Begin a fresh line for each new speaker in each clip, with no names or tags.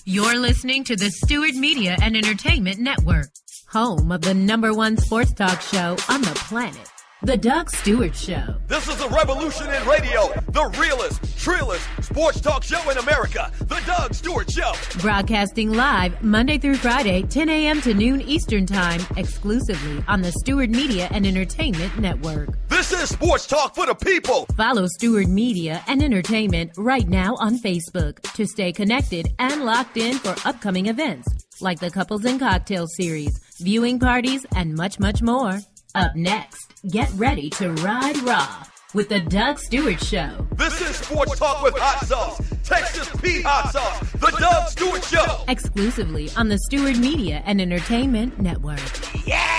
You're listening to the Stewart Media and Entertainment Network, home of the #1 sports talk show on the planet, The Doug Stewart Show.
This is a revolution in radio, the realest, trillest sports talk show in America, The Doug Stewart Show.
Broadcasting live Monday through Friday, 10 a.m. to noon Eastern Time, exclusively on the Stewart Media and Entertainment Network.
This is sports talk for the people.
Follow Stewart Media and Entertainment right now on Facebook to stay connected and locked in for upcoming events like the Couples and Cocktail Series, viewing parties, and much, much more. Up next, get ready to ride raw with the Doug Stewart Show.
This is sports talk with hot sauce, Texas Pete hot sauce, the Doug Stewart Show.
Exclusively on the Stewart Media and Entertainment Network.
Yes!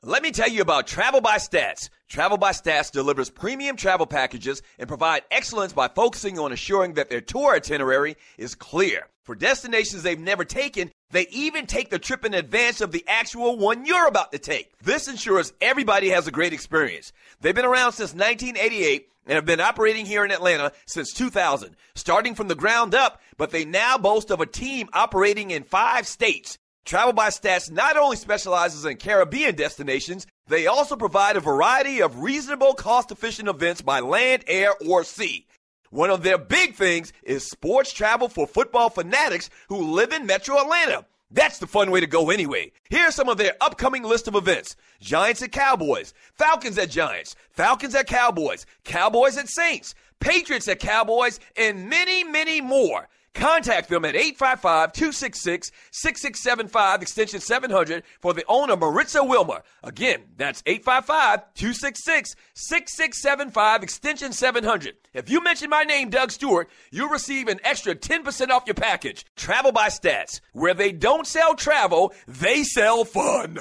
Let me tell you about Travel by Stats. Travel by Stats delivers premium travel packages and provide excellence by focusing on assuring that their tour itinerary is clear. For destinations they've never taken, they even take the trip in advance of the actual one you're about to take. This ensures everybody has a great experience. They've been around since 1988 and have been operating here in Atlanta since 2000, starting from the ground up, but they now boast of a team operating in 5 states. Travel by Stats not only specializes in Caribbean destinations, they also provide a variety of reasonable, cost-efficient events by land, air, or sea. One of their big things is sports travel for football fanatics who live in Metro Atlanta. That's the fun way to go anyway. Here's some of their upcoming list of events. Giants at Cowboys, Falcons at Giants, Falcons at Cowboys, Cowboys at Saints, Patriots at Cowboys, and many, many more. Contact them at 855-266-6675, extension 700, for the owner, Maritza Wilmer. Again, that's 855-266-6675, extension 700. If you mention my name, Doug Stewart, you'll receive an extra 10% off your package. Travel by Stats. Where they don't sell travel, they sell fun.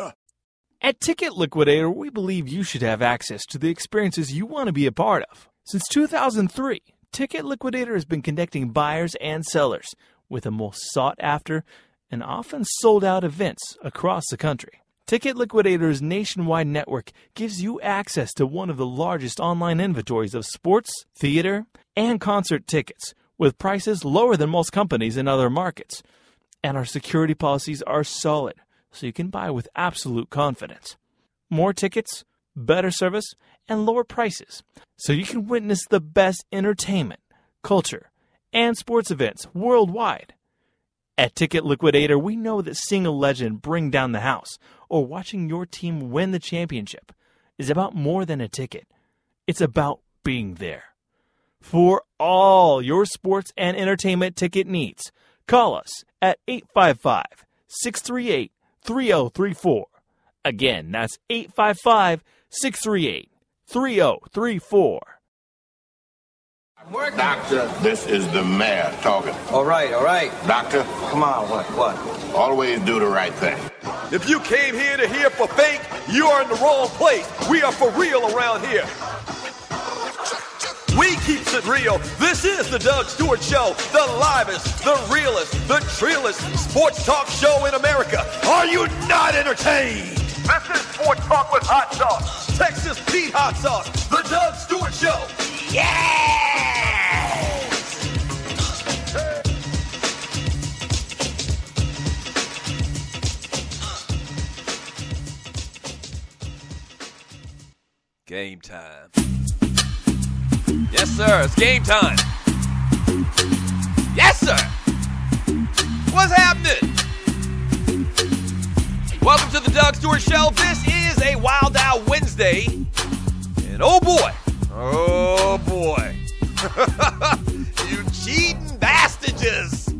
At Ticket Liquidator, we believe you should have access to the experiences you want to be a part of. Since 2003, Ticket Liquidator has been connecting buyers and sellers with the most sought-after and often sold-out events across the country. Ticket Liquidator's nationwide network gives you access to one of the largest online inventories of sports, theater, and concert tickets, with prices lower than most companies in other markets. And our security policies are solid, so you can buy with absolute confidence. More tickets, better service, and lower prices, so you can witness the best entertainment, culture, and sports events worldwide. At Ticket Liquidator, we know that seeing a legend bring down the house or watching your team win the championship is about more than a ticket. It's about being there. For all your sports and entertainment ticket needs, call us at 855-638-3034. Again, that's 855-638-3034.
Doctor, this is the mayor talking.
All right.
Doctor,
Come on, what?
always do the right thing.
If you came here to hear for fake, you are in the wrong place. We are for real around here. We keeps it real. This is the Doug Stewart Show, the livest, the realest, the trillest sports talk show in America. Are you not entertained? This is Sports Talk with Hot Sauce, Texas Pete Hot Sauce, the Doug Stewart Show. Yes! Game time. Yes, sir. It's game time. Yes, sir. What's happening? Welcome to the Doug Stewart Show. This is a Wild Out Wednesday. And oh boy. You cheating bastards.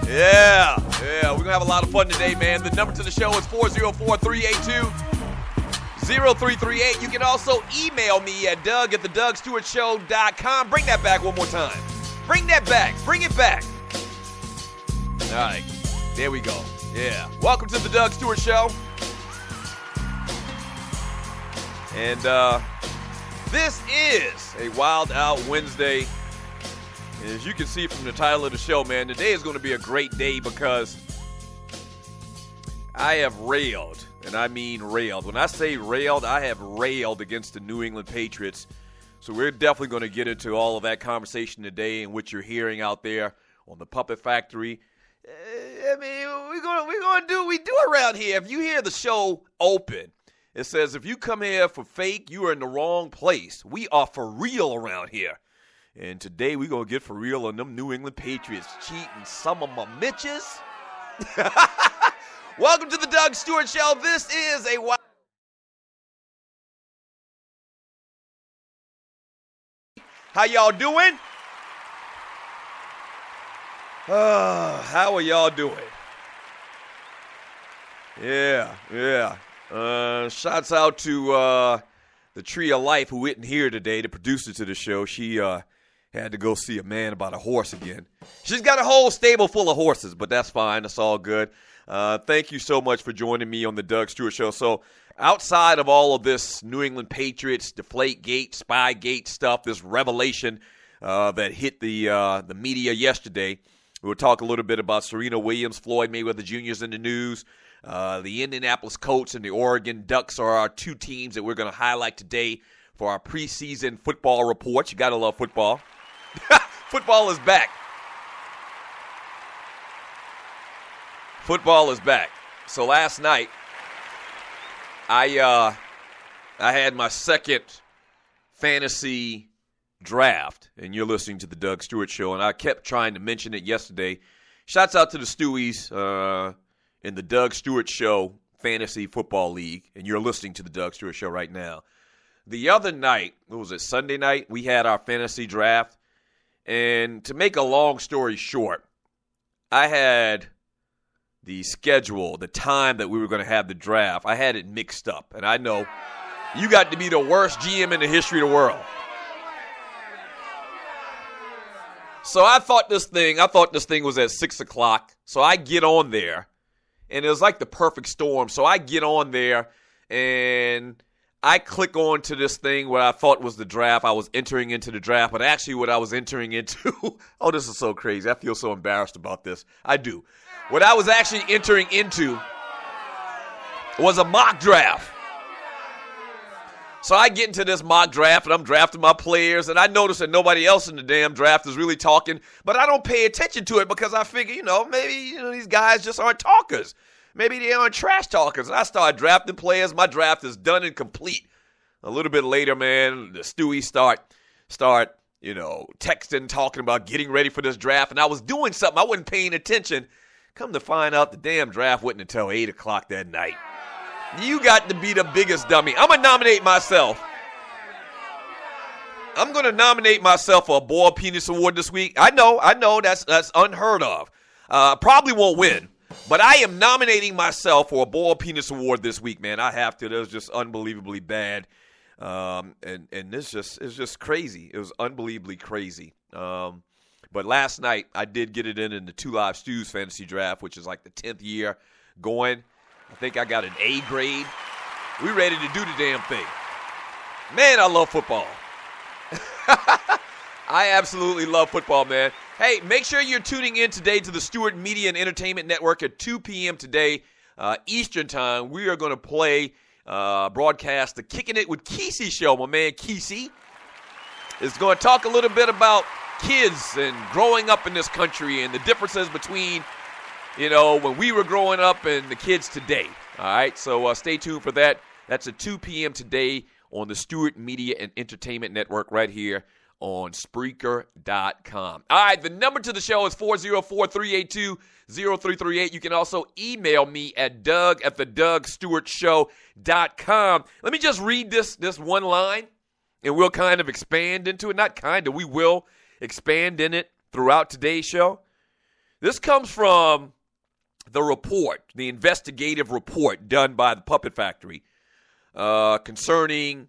Yeah. We're going to have a lot of fun today, man. The number to the show is 404-382-0338. You can also email me at doug@thedugstewartshow.com. Bring that back one more time. Bring that back. Bring it back. All right. There we go. Yeah. Welcome to the Doug Stewart Show. And this is a Wild Out Wednesday. And as you can see from the title of the show, man, today is going to be a great day because I have railed, and I mean railed. When I say railed, I have railed against the New England Patriots So we're definitely going to get into all of that conversation today and what you're hearing out there on the Puppet Factory. I mean, we're going to do what we do around here. If you hear the show open, it says, if you come here for fake, you are in the wrong place. We are for real around here. And today we're going to get for real on them New England Patriots cheating some of my Mitches. Welcome to the Doug Stewart Show. This is a wild. How y'all doing? How are y'all doing? Yeah. Shouts out to the Tree of Life who isn't here today, the producer to the show. She had to go see a man about a horse again. She's got a whole stable full of horses, but that's fine. That's all good. Thank you so much for joining me on the Doug Stewart Show. So outside of all of this New England Patriots, Deflategate, Spygate stuff, this revelation that hit the media yesterday, we'll talk a little bit about Serena Williams, Floyd Mayweather Jr.'s in the news. The Indianapolis Colts and the Oregon Ducks are our two teams that we're going to highlight today for our preseason football report. You got to love football. Football is back. Football is back. So last night, I had my second fantasy draft, and you're listening to the Doug Stewart Show, and I kept trying to mention it yesterday. Shouts out to the Stewies in the Doug Stewart Show Fantasy Football League, and you're listening to the Doug Stewart Show right now. The other night, what was it, Sunday night, we had our fantasy draft, and to make a long story short, I had the schedule, the time that we were going to have the draft, I had it mixed up. And I know you got to be the worst GM in the history of the world. So I thought this thing was at 6 o'clock. So I get on there, and it was like the perfect storm. So I get on there, and I click on to this thing where I thought was the draft. I was entering into the draft, but actually what I was entering into, oh, this is so crazy. I feel so embarrassed about this. I do. What I was actually entering into was a mock draft. So I get into this mock draft, and I'm drafting my players, and I notice that nobody else in the damn draft is really talking, but I don't pay attention to it because I figure, maybe these guys just aren't talkers. Maybe they aren't trash talkers. And I start drafting players. My draft is done and complete. A little bit later, man, the Stewies start texting, talking about getting ready for this draft, and I was doing something. I wasn't paying attention. Come to find out, the damn draft wasn't until 8 o'clock that night. You got to be the biggest dummy. I'm going to nominate myself. I'm going to nominate myself for a Boiled Penis Award this week. I know, that's unheard of. Probably won't win, but I am nominating myself for a Boiled Penis Award this week, man. I have to. That was just unbelievably bad. And it's just crazy. It was unbelievably crazy. But last night, I did get it in the Two Live Stews fantasy draft, which is like the 10th year going. I think I got an A grade. We ready to do the damn thing. Man, I love football. I absolutely love football, man. Hey, make sure you're tuning in today to the Stewart Media and Entertainment Network at 2 p.m. today, Eastern Time. We are going to broadcast the Kicking It with Kesey show. My man Kesey is going to talk a little bit about kids and growing up in this country and the differences between, when we were growing up and the kids today. All right, so stay tuned for that. That's at 2 p.m. today on the Stewart Media and Entertainment Network right here on Spreaker.com. All right, the number to the show is 404-382-0338. You can also email me at doug@thedougstewartshow.com. Let me just read this one line, and we'll kind of expand into it. Not kind of, we will expand in it throughout today's show. This comes from the report, the investigative report done by the Puppet Factory concerning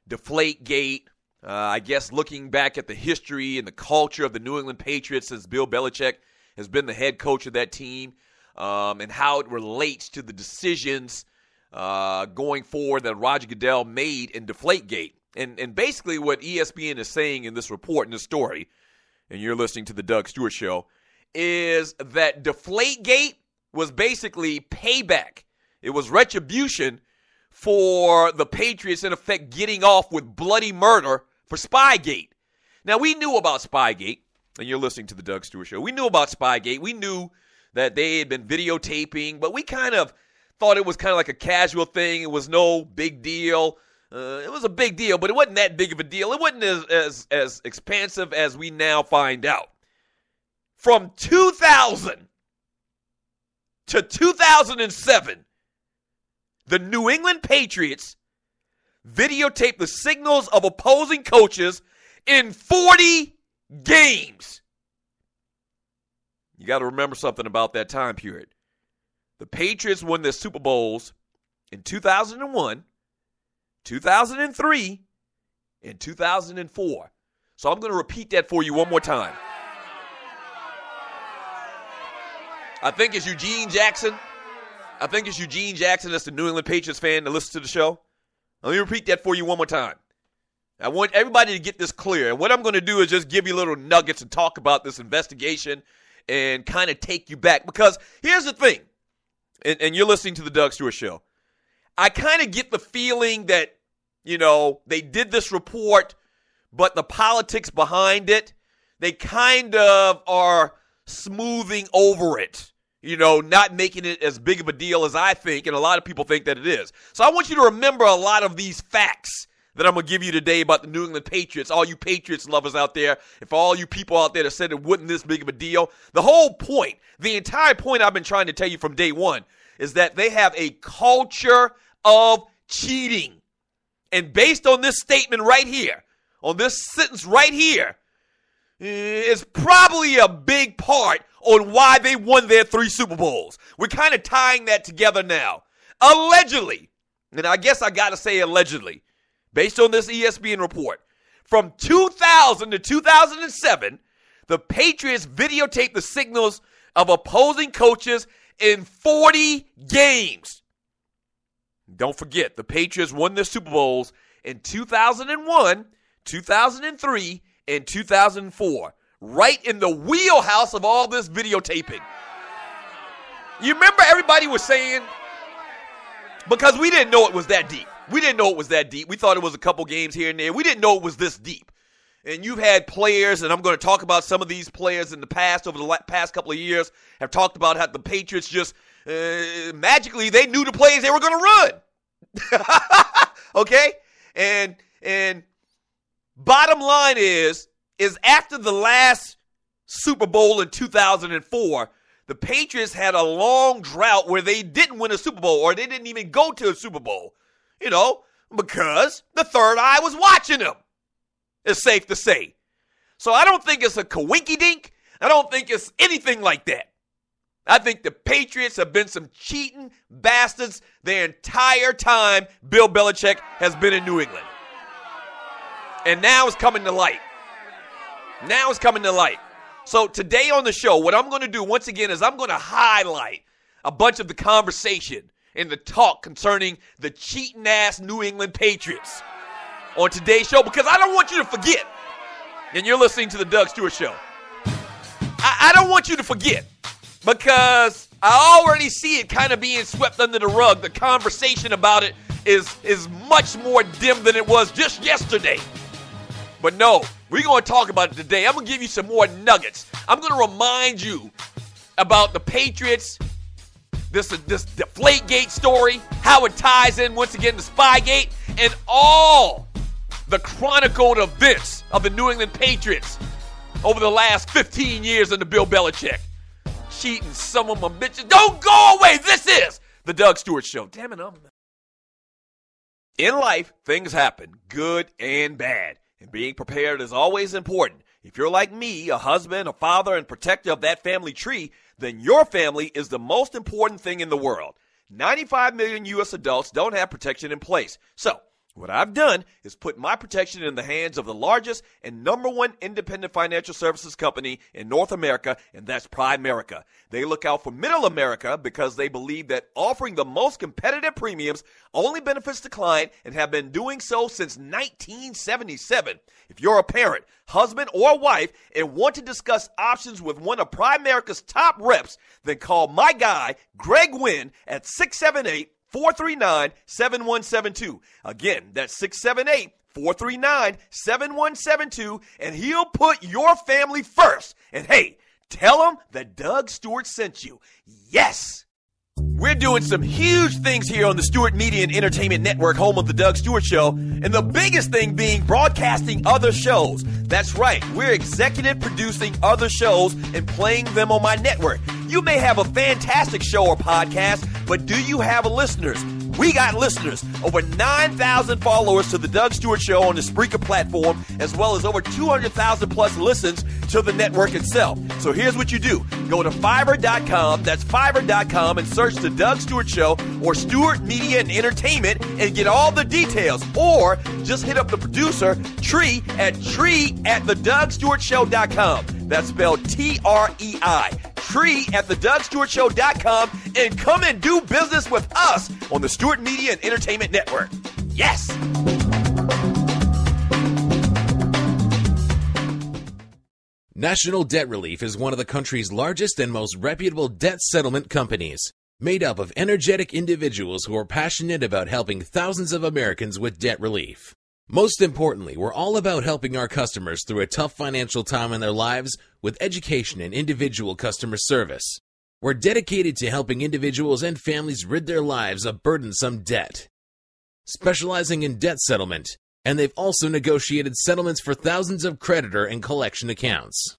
Deflategate. I guess looking back at the history and the culture of the New England Patriots since Bill Belichick has been the head coach of that team, and how it relates to the decisions going forward that Roger Goodell made in Deflategate. And basically what ESPN is saying in this report, in this story, and you're listening to the Doug Stewart Show, is that Deflategate was basically payback. It was retribution for the Patriots, in effect, getting off with bloody murder for Spygate. Now, we knew about Spygate, and you're listening to the Doug Stewart Show. We knew about Spygate. We knew that they had been videotaping, but we kind of thought it was kind of like a casual thing. It was no big deal. It was a big deal, but it wasn't that big of a deal. It wasn't as expansive as we now find out. From 2000 to 2007, the New England Patriots videotaped the signals of opposing coaches in 40 games. You got to remember something about that time period. The Patriots won their Super Bowls in 2001, 2003, and 2004. So I'm going to repeat that for you one more time. I think it's Eugene Jackson. That's the New England Patriots fan that listens to the show. Let me repeat that for you one more time. I want everybody to get this clear. And what I'm going to do is just give you little nuggets and talk about this investigation and kind of take you back. Because here's the thing, and you're listening to the Doug Stewart Show. I kind of get the feeling that, they did this report, but the politics behind it, they kind of are smoothing over it. Not making it as big of a deal as I think, and a lot of people think that it is. So I want you to remember a lot of these facts that I'm going to give you today about the New England Patriots, all you Patriots lovers out there, and for all you people out there that said it wasn't this big of a deal. The whole point, the entire point I've been trying to tell you from day one is that they have a culture of cheating. And based on this statement right here, on this sentence right here, is probably a big part on why they won their 3 Super Bowls. We're kind of tying that together now. Allegedly, and I guess I got to say allegedly, based on this ESPN report, from 2000 to 2007, the Patriots videotaped the signals of opposing coaches in 40 games. Don't forget, the Patriots won their Super Bowls in 2001, 2003, and 2004. Right in the wheelhouse of all this videotaping. You remember everybody was saying, because we didn't know it was that deep. We thought it was a couple games here and there. We didn't know it was this deep. And you've had players, and I'm going to talk about some of these players in the past, over the past couple of years, have talked about how the Patriots just magically, they knew the plays they were going to run. Okay? And bottom line is after the last Super Bowl in 2004, the Patriots had a long drought where they didn't win a Super Bowl, or they didn't even go to a Super Bowl, because the third eye was watching them. It's safe to say. So I don't think it's a coinky-dink. I don't think it's anything like that. I think the Patriots have been some cheating bastards the entire time Bill Belichick has been in New England. And now it's coming to light. So today on the show, what I'm going to do once again is I'm going to highlight a bunch of the conversation and the talk concerning the cheating-ass New England Patriots on today's show, because I don't want you to forget, and you're listening to the Doug Stewart Show, I don't want you to forget, because I already see it kind of being swept under the rug. The conversation about it is much more dim than it was just yesterday. But no, we're going to talk about it today. I'm going to give you some more nuggets. I'm going to remind you about the Patriots, this Deflategate story, how it ties in once again to Spygate, and all the chronicled events of the New England Patriots over the last 15 years under Bill Belichick. Cheating some of my bitches. Don't go away. This is the Doug Stewart Show. Damn it, in life, things happen, good and bad. And being prepared is always important. If you're like me, a husband, a father, and protector of that family tree, then your family is the most important thing in the world. 95 million U.S. adults don't have protection in place. So, what I've done is put my protection in the hands of the largest and number one independent financial services company in North America, and that's Primerica. They look out for middle America because they believe that offering the most competitive premiums only benefits the client and have been doing so since 1977. If you're a parent, husband, or wife and want to discuss options with one of Primerica's top reps, then call my guy, Greg Wynn, at 678-439-7172. Again, that's 439-7172, and he'll put your family first. And hey, tell him that Doug Stewart sent you. Yes! We're doing some huge things here on the Stewart Media and Entertainment Network, home of the Doug Stewart Show, and the biggest thing being broadcasting other shows. That's right, we're executive producing other shows and playing them on my network. You may have a fantastic show or podcast, but do you have listeners? We got listeners. Over 9,000 followers to the Doug Stewart Show on the Spreaker platform, as well as over 200,000 plus listens to the network itself. So here's what you do. Go to Fiverr.com, that's Fiverr.com, and search the Doug Stewart Show or Stewart Media and Entertainment and get all the details. Or just hit up the producer, Tree at TreeAtTheDougStewartShow.com. That's spelled Trei. Tree at TheDougStewartShow.com, and come and do business with us on the Stewart Media and Entertainment Network. Yes!
National Debt Relief is one of the country's largest and most reputable debt settlement companies, made up of energetic individuals who are passionate about helping thousands of Americans with debt relief. Most importantly, we're all about helping our customers through a tough financial time in their lives with education and individual customer service. We're dedicated to helping individuals and families rid their lives of burdensome debt. Specializing in debt settlement, and they've also negotiated settlements for thousands of creditor and collection accounts.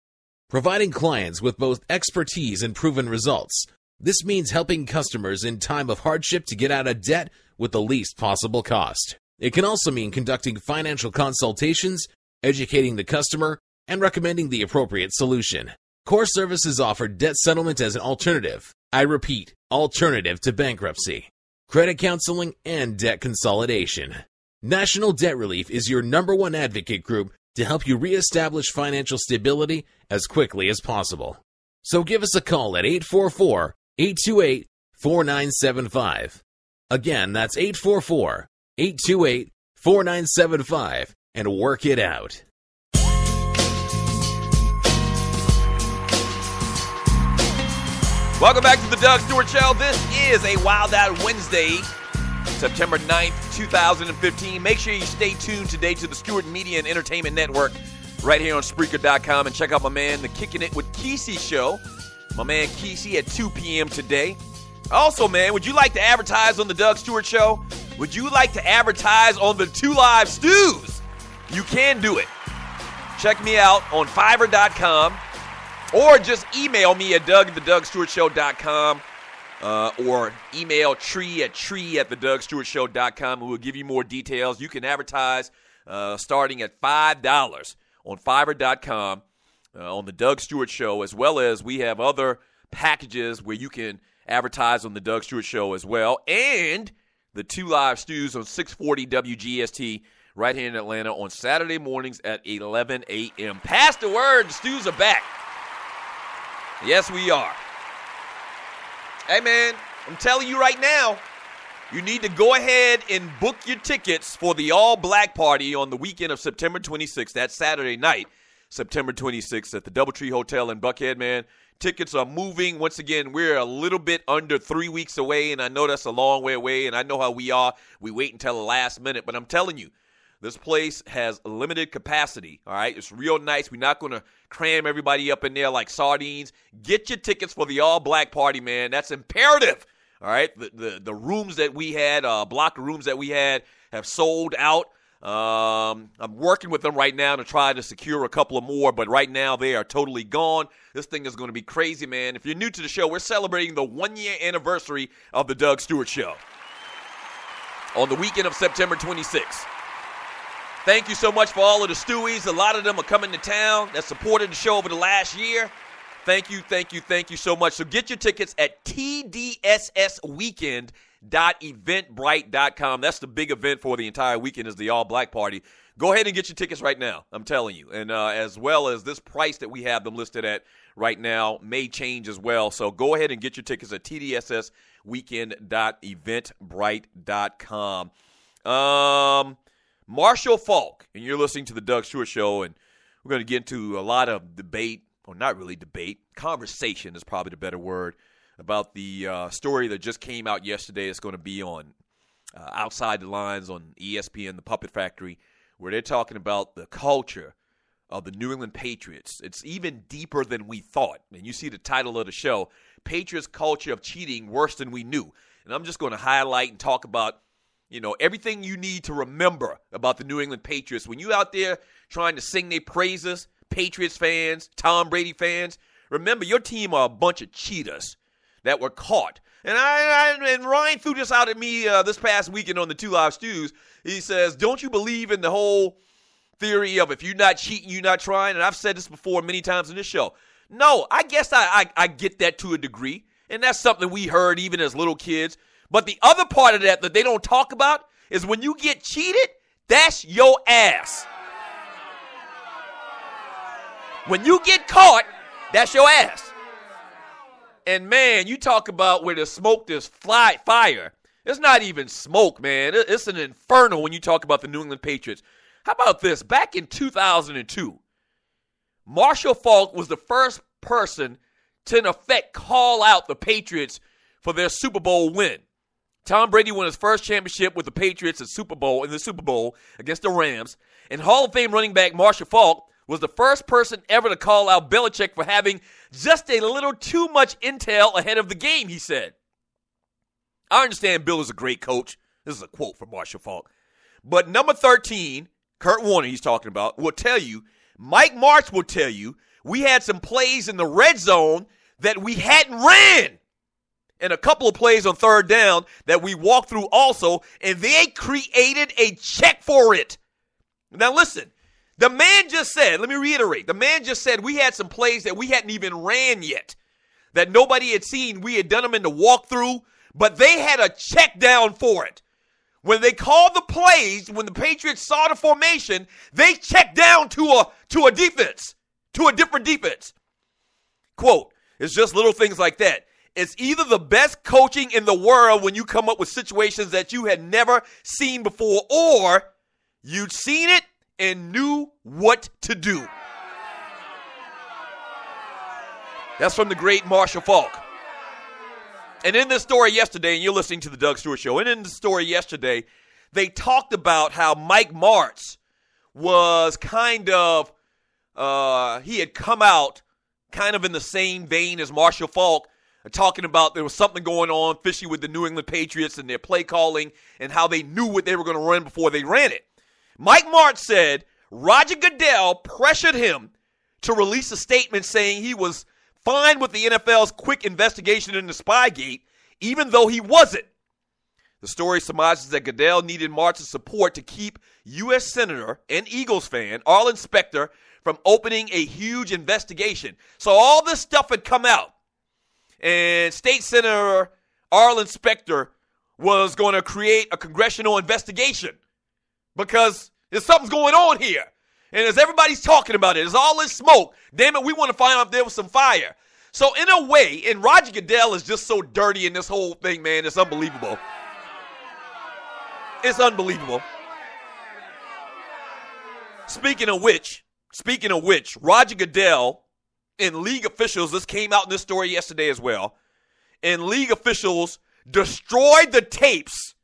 Providing clients with both expertise and proven results, this means helping customers in time of hardship to get out of debt with the least possible cost. It can also mean conducting financial consultations, educating the customer, and recommending the appropriate solution. Core Services offer debt settlement as an alternative. I repeat, alternative to bankruptcy, credit counseling, and debt consolidation. National Debt Relief is your #1 advocate group to help you reestablish financial stability as quickly as possible. So give us a call at 844-828-4975. Again, that's 844-828-4975, and work it out.
Welcome back to the Doug Stewart Show. This is a Wild Out Wednesday, September 9th, 2015. Make sure you stay tuned today to the Stewart Media and Entertainment Network right here on Spreaker.com, and check out my man, the Kicking It with Kesey show. My man Kesey at 2 p.m. today. Also, man, would you like to advertise on the Doug Stewart Show? Would you like to advertise on the 2 Live Stews? You can do it. Check me out on Fiverr.com, or just email me at Doug@TheDougStewartShow.com, or email Tree at TreeAtTheDougStewartShow.com, who will give you more details. You can advertise starting at $5 on Fiverr.com on the Doug Stewart Show, as well as we have other packages where you can advertise on the Doug Stewart Show as well, and the 2 Live Stews on 640 WGST right here in Atlanta on Saturday mornings at 11 a.m. Pass the word, the stews are back. Yes, we are. Hey, man, I'm telling you right now, you need to go ahead and book your tickets for the all-black party on the weekend of September 26th. That's Saturday night, September 26th at the Doubletree Hotel in Buckhead, man. Tickets are moving. Once again, we're a little bit under 3 weeks away, and I know that's a long way away, and I know how we are. We wait until the last minute, but I'm telling you, this place has limited capacity, all right? It's real nice. We're not going to cram everybody up in there like sardines. Get your tickets for the all-black party, man. That's imperative, all right? The rooms that we had, block of rooms that we had, have sold out. I'm working with them right now to try to secure a couple of more, but right now they are totally gone. This thing is going to be crazy, man. If you're new to the show, we're celebrating the 1-year anniversary of the Doug Stewart Show on the weekend of September 26th. Thank you so much for all of the Stewies. A lot of them are coming to town that supported the show over the last year. Thank you so much. So get your tickets at tdssweekend.eventbrite.com. That's the big event for the entire weekend, is the all-black party. Go ahead and get your tickets right now, I'm telling you. And as well as this price that we have them listed at right now may change as well. So go ahead and get your tickets at tdssweekend.eventbrite.com. Marshall Falk, and you're listening to the Doug Stewart Show, and we're going to get into a lot of debate, or not really debate, conversation is probably the better word, about the story that just came out yesterday. It's going to be on Outside the Lines on ESPN, The Puppet Factory, where they're talking about the culture of the New England Patriots. It's even deeper than we thought. And you see the title of the show, Patriots Culture of Cheating Worse Than We Knew. And I'm just going to highlight and talk about, everything you need to remember about the New England Patriots. When you out there trying to sing their praises, Patriots fans, Tom Brady fans, remember your team are a bunch of cheaters that were caught. And and Ryan threw this out at me this past weekend on the Two Live Stews. He says, don't you believe in the whole theory of if you're not cheating, you're not trying? And I've said this before many times in this show. No, I guess I get that to a degree. And that's something we heard even as little kids. But the other part of that they don't talk about is when you get cheated, that's your ass. When you get caught, that's your ass. And, man, you talk about where the smoke, there's fire. It's not even smoke, man. It's an inferno when you talk about the New England Patriots. How about this? Back in 2002, Marshall Faulk was the first person to, in effect, call out the Patriots for their Super Bowl win. Tom Brady won his first championship with the Patriots in the Super Bowl against the Rams. And Hall of Fame running back Marshall Faulk was the first person ever to call out Belichick for having just a little too much intel ahead of the game, he said. I understand Bill is a great coach. This is a quote from Marshall Faulk. But number 13, Kurt Warner he's talking about, will tell you, Mike Martz will tell you, we had some plays in the red zone that we hadn't ran. And a couple of plays on third down that we walked through also, and they created a check for it. Now listen, the man just said, let me reiterate, the man just said we had some plays that we hadn't even ran yet, that nobody had seen. We had done them in the walkthrough, but they had a check down for it. When they called the plays, when the Patriots saw the formation, they checked down to a defense, to a different defense. Quote, it's just little things like that. It's either the best coaching in the world when you come up with situations that you had never seen before, or you'd seen it and knew what to do. That's from the great Marshall Faulk. And in this story yesterday, and you're listening to the Doug Stewart Show, and in the story yesterday, they talked about how Mike Martz was kind of, he had come out kind of in the same vein as Marshall Faulk, talking about there was something going on fishy with the New England Patriots and their play calling and how they knew what they were going to run before they ran it. Mike Martz said Roger Goodell pressured him to release a statement saying he was fine with the NFL's quick investigation into Spygate, even though he wasn't. The story surmises that Goodell needed Martz's support to keep U.S. Senator and Eagles fan Arlen Specter from opening a huge investigation. So all this stuff had come out. And State Senator Arlen Specter was going to create a congressional investigation because there's something's going on here. And as everybody's talking about it, there's all this smoke. Damn it, we want to find out if there was some fire. So in a way, and Roger Goodell is just so dirty in this whole thing, man, it's unbelievable. It's unbelievable. Speaking of which, Roger Goodell and league officials, this came out in this story yesterday as well, and league officials destroyed the tapes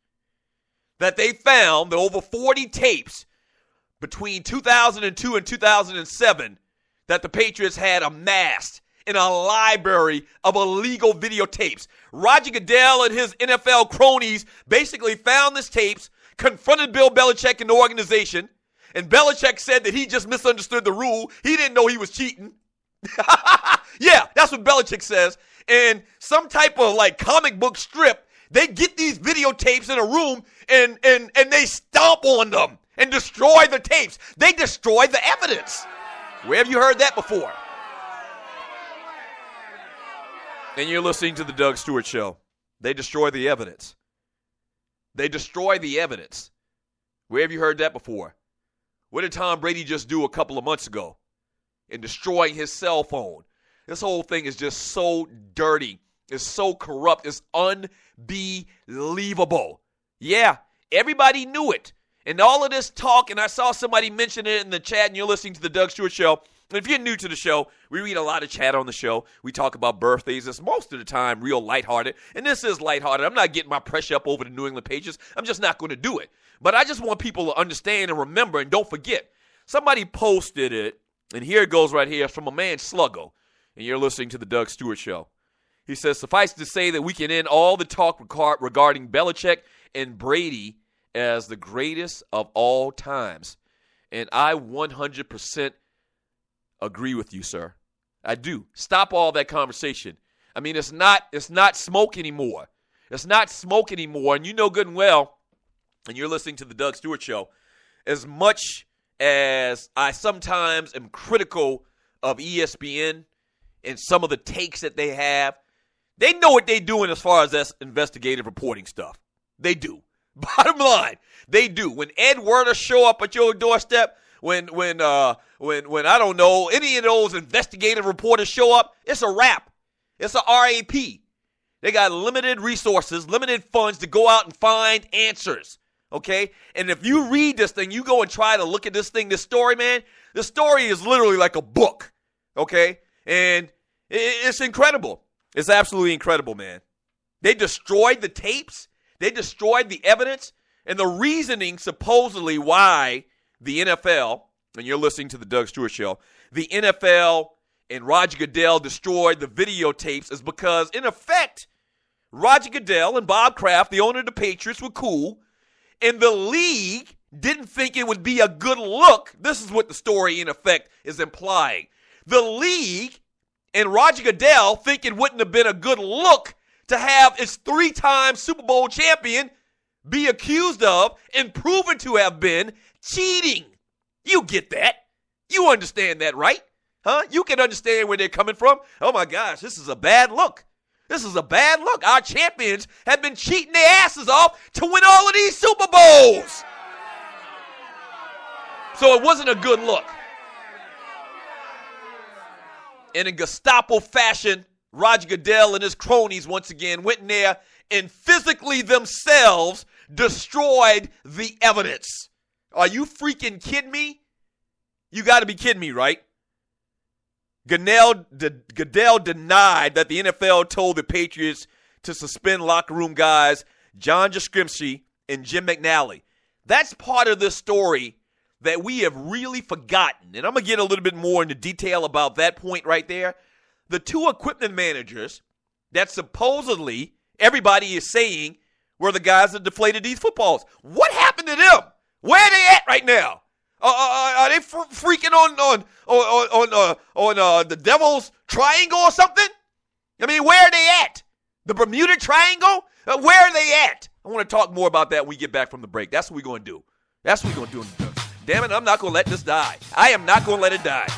that they found, the over 40 tapes between 2002 and 2007 that the Patriots had amassed in a library of illegal videotapes. Roger Goodell and his NFL cronies basically found these tapes, confronted Bill Belichick and the organization, and Belichick said that he just misunderstood the rule. He didn't know he was cheating. Yeah, that's what Belichick says. And some type of like comic book strip, they get these videotapes in a room and they stomp on them and destroy the tapes. They destroy the evidence. Where have you heard that before? And you're listening to the Doug Stewart Show. They destroy the evidence. They destroy the evidence. Where have you heard that before? What did Tom Brady just do a couple of months ago in destroying his cell phone? This whole thing is just so dirty. It's so corrupt. It's unbelievable. Yeah, everybody knew it. And all of this talk, and I saw somebody mention it in the chat, and you're listening to the Doug Stewart Show, If you're new to the show, we read a lot of chat on the show. We talk about birthdays. It's most of the time real lighthearted, and this is lighthearted. I'm not getting my pressure up over the New England Patriots. I'm just not going to do it. But I just want people to understand and remember and don't forget. Somebody posted it, and here it goes right here from a man, Sluggo, and you're listening to the Doug Stewart Show. He says, suffice to say that we can end all the talk regarding Belichick and Brady as the greatest of all times. And I 100% agree with you, sir. I do. Stop all that conversation. I mean, it's not smoke anymore. It's not smoke anymore. And you know good and well, and you're listening to the Doug Stewart Show, as much as I sometimes am critical of ESPN and some of the takes that they have, they know what they're doing as far as that investigative reporting stuff. They do. Bottom line, they do. When Ed Werder show up at your doorstep, when I don't know, any of those investigative reporters show up, it's a wrap. It's a RAP. They got limited resources, limited funds to go out and find answers, okay? And if you read this thing, you go and try to look at this thing, this story, man, the story is literally like a book, okay? And it's incredible. It's absolutely incredible, man. They destroyed the tapes. They destroyed the evidence. And the reasoning supposedly why the NFL, and you're listening to the Doug Stewart Show, the NFL and Roger Goodell destroyed the videotapes is because, in effect, Roger Goodell and Bob Kraft, the owner of the Patriots, were cool, and the league didn't think it would be a good look. This is what the story, in effect, is implying. The league and Roger Goodell think it wouldn't have been a good look to have its 3-time Super Bowl champion be accused of and proven to have been cheating. You get that. You understand that, right? Huh? You can understand where they're coming from. Oh, my gosh, this is a bad look. This is a bad look. Our champions have been cheating their asses off to win all of these Super Bowls. So it wasn't a good look. And in Gestapo fashion, Roger Goodell and his cronies once again went in there and physically themselves destroyed the evidence. Are you freaking kidding me? You got to be kidding me, right? Goodell denied that the NFL told the Patriots to suspend locker room guys John Jastremski and Jim McNally. That's part of this story that we have really forgotten. And I'm going to get a little bit more into detail about that point right there. The two equipment managers that supposedly everybody is saying were the guys that deflated these footballs. What happened to them? Where are they at right now? Are they freaking on the Devil's Triangle or something? I mean, where are they at? The Bermuda Triangle? Where are they at? I want to talk more about that when we get back from the break. That's what we're going to do. That's what we're going to do. Damn it, I'm not going to let this die. I am not going to let it die.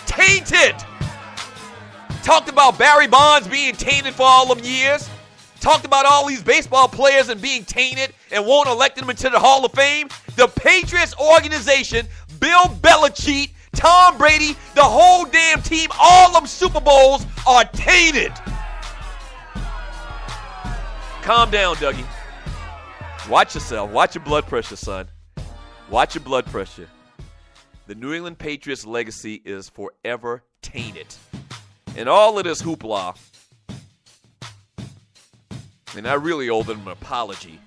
Tainted. Talked about Barry Bonds being tainted for all them years. Talked about all these baseball players and being tainted and won't elect them into the Hall of Fame. The Patriots organization, Bill Belichick, Tom Brady, the whole damn team, all them Super Bowls are tainted. Calm down, Dougie. Watch yourself. Watch your blood pressure, son. Watch your blood pressure. The New England Patriots legacy is forever tainted. And all of this hoopla, and I really owe them an apology.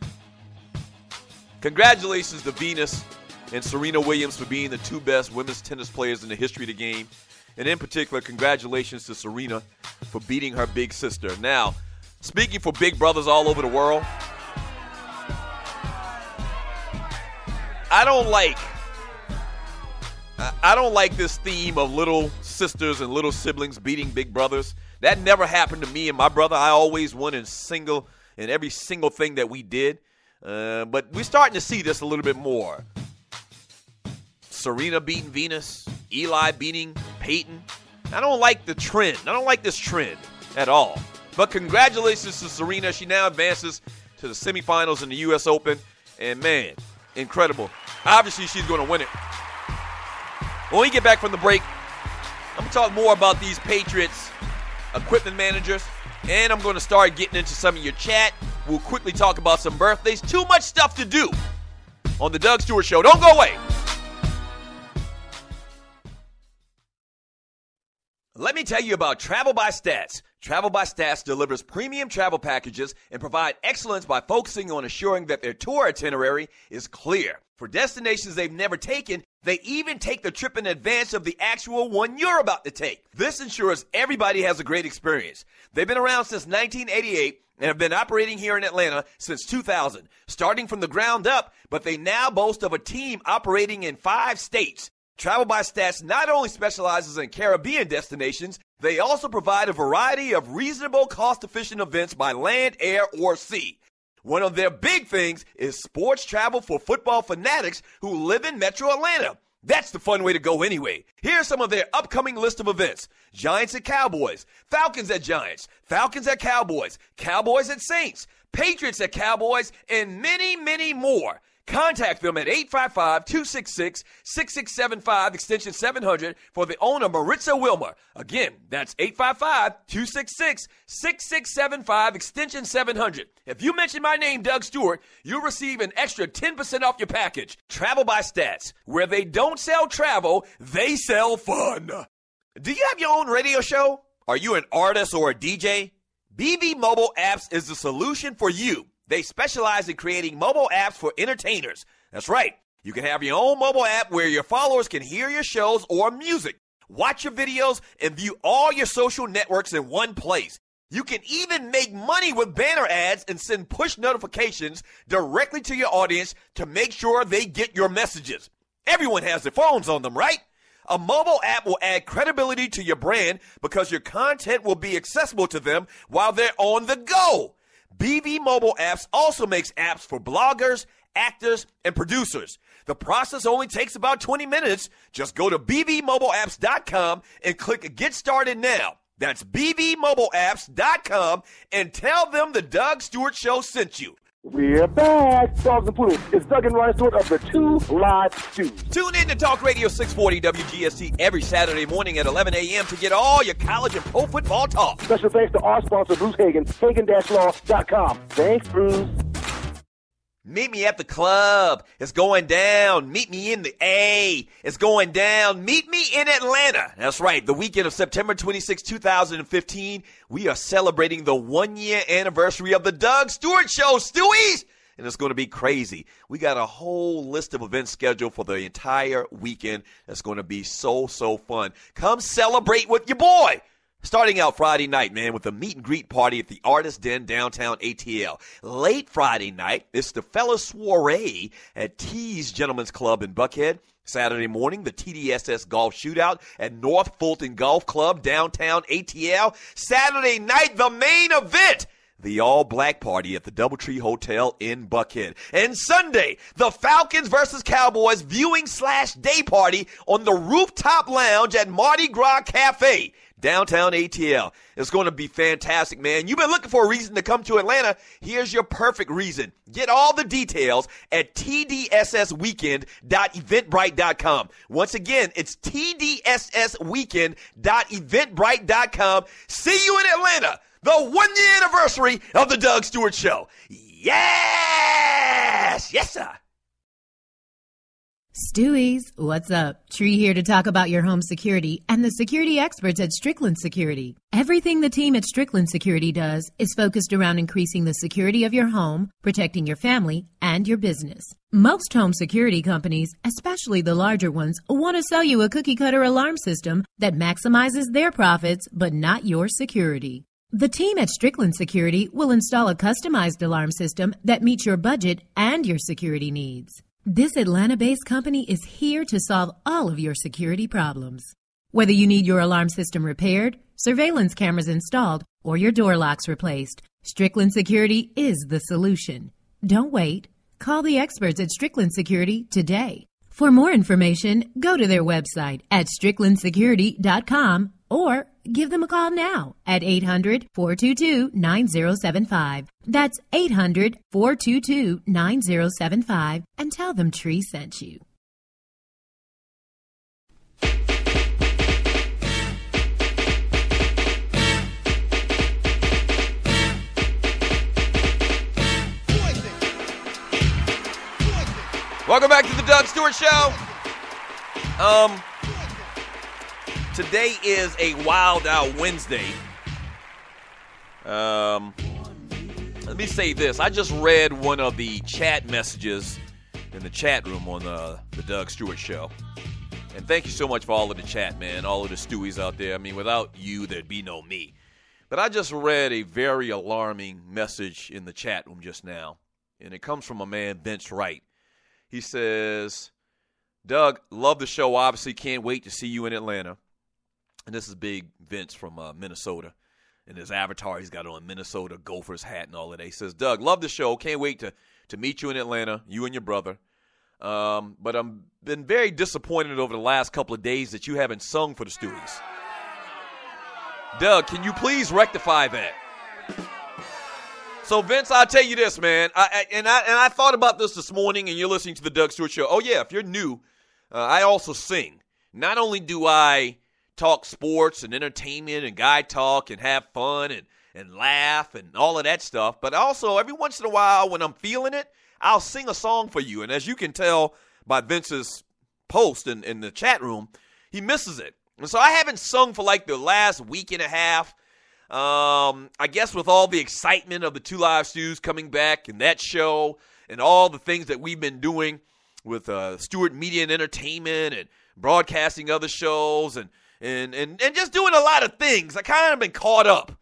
Congratulations to Venus and Serena Williams for being the two best women's tennis players in the history of the game. And in particular, congratulations to Serena for beating her big sister. Now, speaking for big brothers all over the world, I don't like this theme of little sisters and little siblings beating big brothers. That never happened to me and my brother. I always won in every single thing that we did. But we're starting to see this a little bit more. Serena beating Venus, Eli beating Peyton. I don't like the trend. I don't like this trend at all. But congratulations to Serena. She now advances to the semifinals in the U.S. Open. And, man, incredible. Obviously, she's going to win it. When we get back from the break, I'm going to talk more about these Patriots equipment managers, and I'm going to start getting into some of your chat. We'll quickly talk about some birthdays. Too much stuff to do on the Doug Stewart Show. Don't go away. Let me tell you about Travel by Stats. Travel by Stats delivers premium travel packages and provide excellence by focusing on assuring that their tour itinerary is clear. For destinations they've never taken, they even take the trip in advance of the actual one you're about to take. This ensures everybody has a great experience. They've been around since 1988 and have been operating here in Atlanta since 2000, starting from the ground up, but they now boast of a team operating in 5 states. Travel by Stats not only specializes in Caribbean destinations, they also provide a variety of reasonable, cost-efficient events by land, air, or sea. One of their big things is sports travel for football fanatics who live in Metro Atlanta. That's the fun way to go anyway. Here's some of their upcoming list of events. Giants at Cowboys, Falcons at Giants, Falcons at Cowboys, Cowboys at Saints, Patriots at Cowboys, and many, many more. Contact them at 855-266-6675, extension 700, for the owner, Maritza Wilmer. Again, that's 855-266-6675, extension 700. If you mention my name, Doug Stewart, you'll receive an extra 10% off your package. Travel by Stats. Where they don't sell travel, they sell fun. Do you have your own radio show? Are you an artist or a DJ? BB Mobile Apps is the solution for you. They specialize in creating mobile apps for entertainers. That's right. You can have your own mobile app where your followers can hear your shows or music, watch your videos, and view all your social networks in one place. You can even make money with banner ads and send push notifications directly to your audience to make sure they get your messages. Everyone has their phones on them, right? A mobile app will add credibility to your brand because your content will be accessible to them while they're on the go. BB Mobile Apps also makes apps for bloggers, actors, and producers. The process only takes about 20 minutes. Just go to bbmobileapps.com and click Get Started Now. That's bbmobileapps.com and tell them the Doug Stewart Show sent you.
We're back. Dogs and Poodles. It's Doug and Ryan Stewart of the 2 Live Stews.
Tune in to Talk Radio 640 WGST every Saturday morning at 11 a.m. to get all your college and pro football talk.
Special thanks to our sponsor, Bruce Hagen, Hagen-Law.com. Thanks, Bruce.
Meet me at the club. It's going down. Meet me in the A. It's going down. Meet me in Atlanta. That's right. The weekend of September 26, 2015, we are celebrating the 1-year anniversary of the Doug Stewart Show, Stewies. And it's going to be crazy. We got a whole list of events scheduled for the entire weekend. That's going to be so fun. Come celebrate with your boy. Starting out Friday night, man, with a meet and greet party at the Artist Den downtown ATL. Late Friday night, it's the Fellas Soiree at T's Gentlemen's Club in Buckhead. Saturday morning, the TDSS Golf Shootout at North Fulton Golf Club downtown ATL. Saturday night, the main event, the all-black party at the Doubletree Hotel in Buckhead. And Sunday, the Falcons versus Cowboys viewing/day party on the rooftop lounge at Mardi Gras Cafe, downtown ATL. It's going to be fantastic, man. You've been looking for a reason to come to Atlanta. Here's your perfect reason. Get all the details at tdssweekend.eventbrite.com. Once again, it's tdssweekend.eventbrite.com. See you in Atlanta. The 1-year anniversary of the Doug Stewart Show. Yes! Yes, sir.
Stewies, what's up? Tree here to talk about your home security and the security experts at Strickland Security. Everything the team at Strickland Security does is focused around increasing the security of your home, protecting your family, and your business. Most home security companies, especially the larger ones, want to sell you a cookie-cutter alarm system that maximizes their profits but not your security. The team at Strickland Security will install a customized alarm system that meets your budget and your security needs. This Atlanta-based company is here to solve all of your security problems. Whether you need your alarm system repaired, surveillance cameras installed, or your door locks replaced, Strickland Security is the solution. Don't wait. Call the experts at Strickland Security today. For more information, go to their website at stricklandsecurity.com or give them a call now at 800-422-9075. That's 800-422-9075 and tell them Tree sent you.
Welcome back to the Doug Stewart Show. Today is a Wild Out Wednesday. Let me say this. I just read one of the chat messages in the chat room on the Doug Stewart Show. And thank you so much for all of the chat, man, all of the Stewies out there. I mean, without you, there'd be no me. But I just read a very alarming message in the chat room just now. And it comes from a man, Vince Wright. He says, Doug, love the show. Obviously, can't wait to see you in Atlanta. And this is big Vince from Minnesota. And his avatar, he's got on Minnesota Gophers hat and all of that. He says, Doug, love the show. Can't wait to meet you in Atlanta, you and your brother. But I've been very disappointed over the last couple of days that you haven't sung for the Stewies. Doug, can you please rectify that? So, Vince, I'll tell you this, man. I thought about this morning, and you're listening to the Doug Stewart Show. Oh, yeah, if you're new, I also sing. Not only do I talk sports and entertainment and guy talk and have fun and laugh and all of that stuff, but also every once in a while when I'm feeling it, I'll sing a song for you. And as you can tell by Vince's post in the chat room, he misses it. And so I haven't sung for like the last week and a half. I guess with all the excitement of the Two Live Stews coming back and that show and all the things that we've been doing with Stewart Media and Entertainment and broadcasting other shows and just doing a lot of things. I kind of been caught up,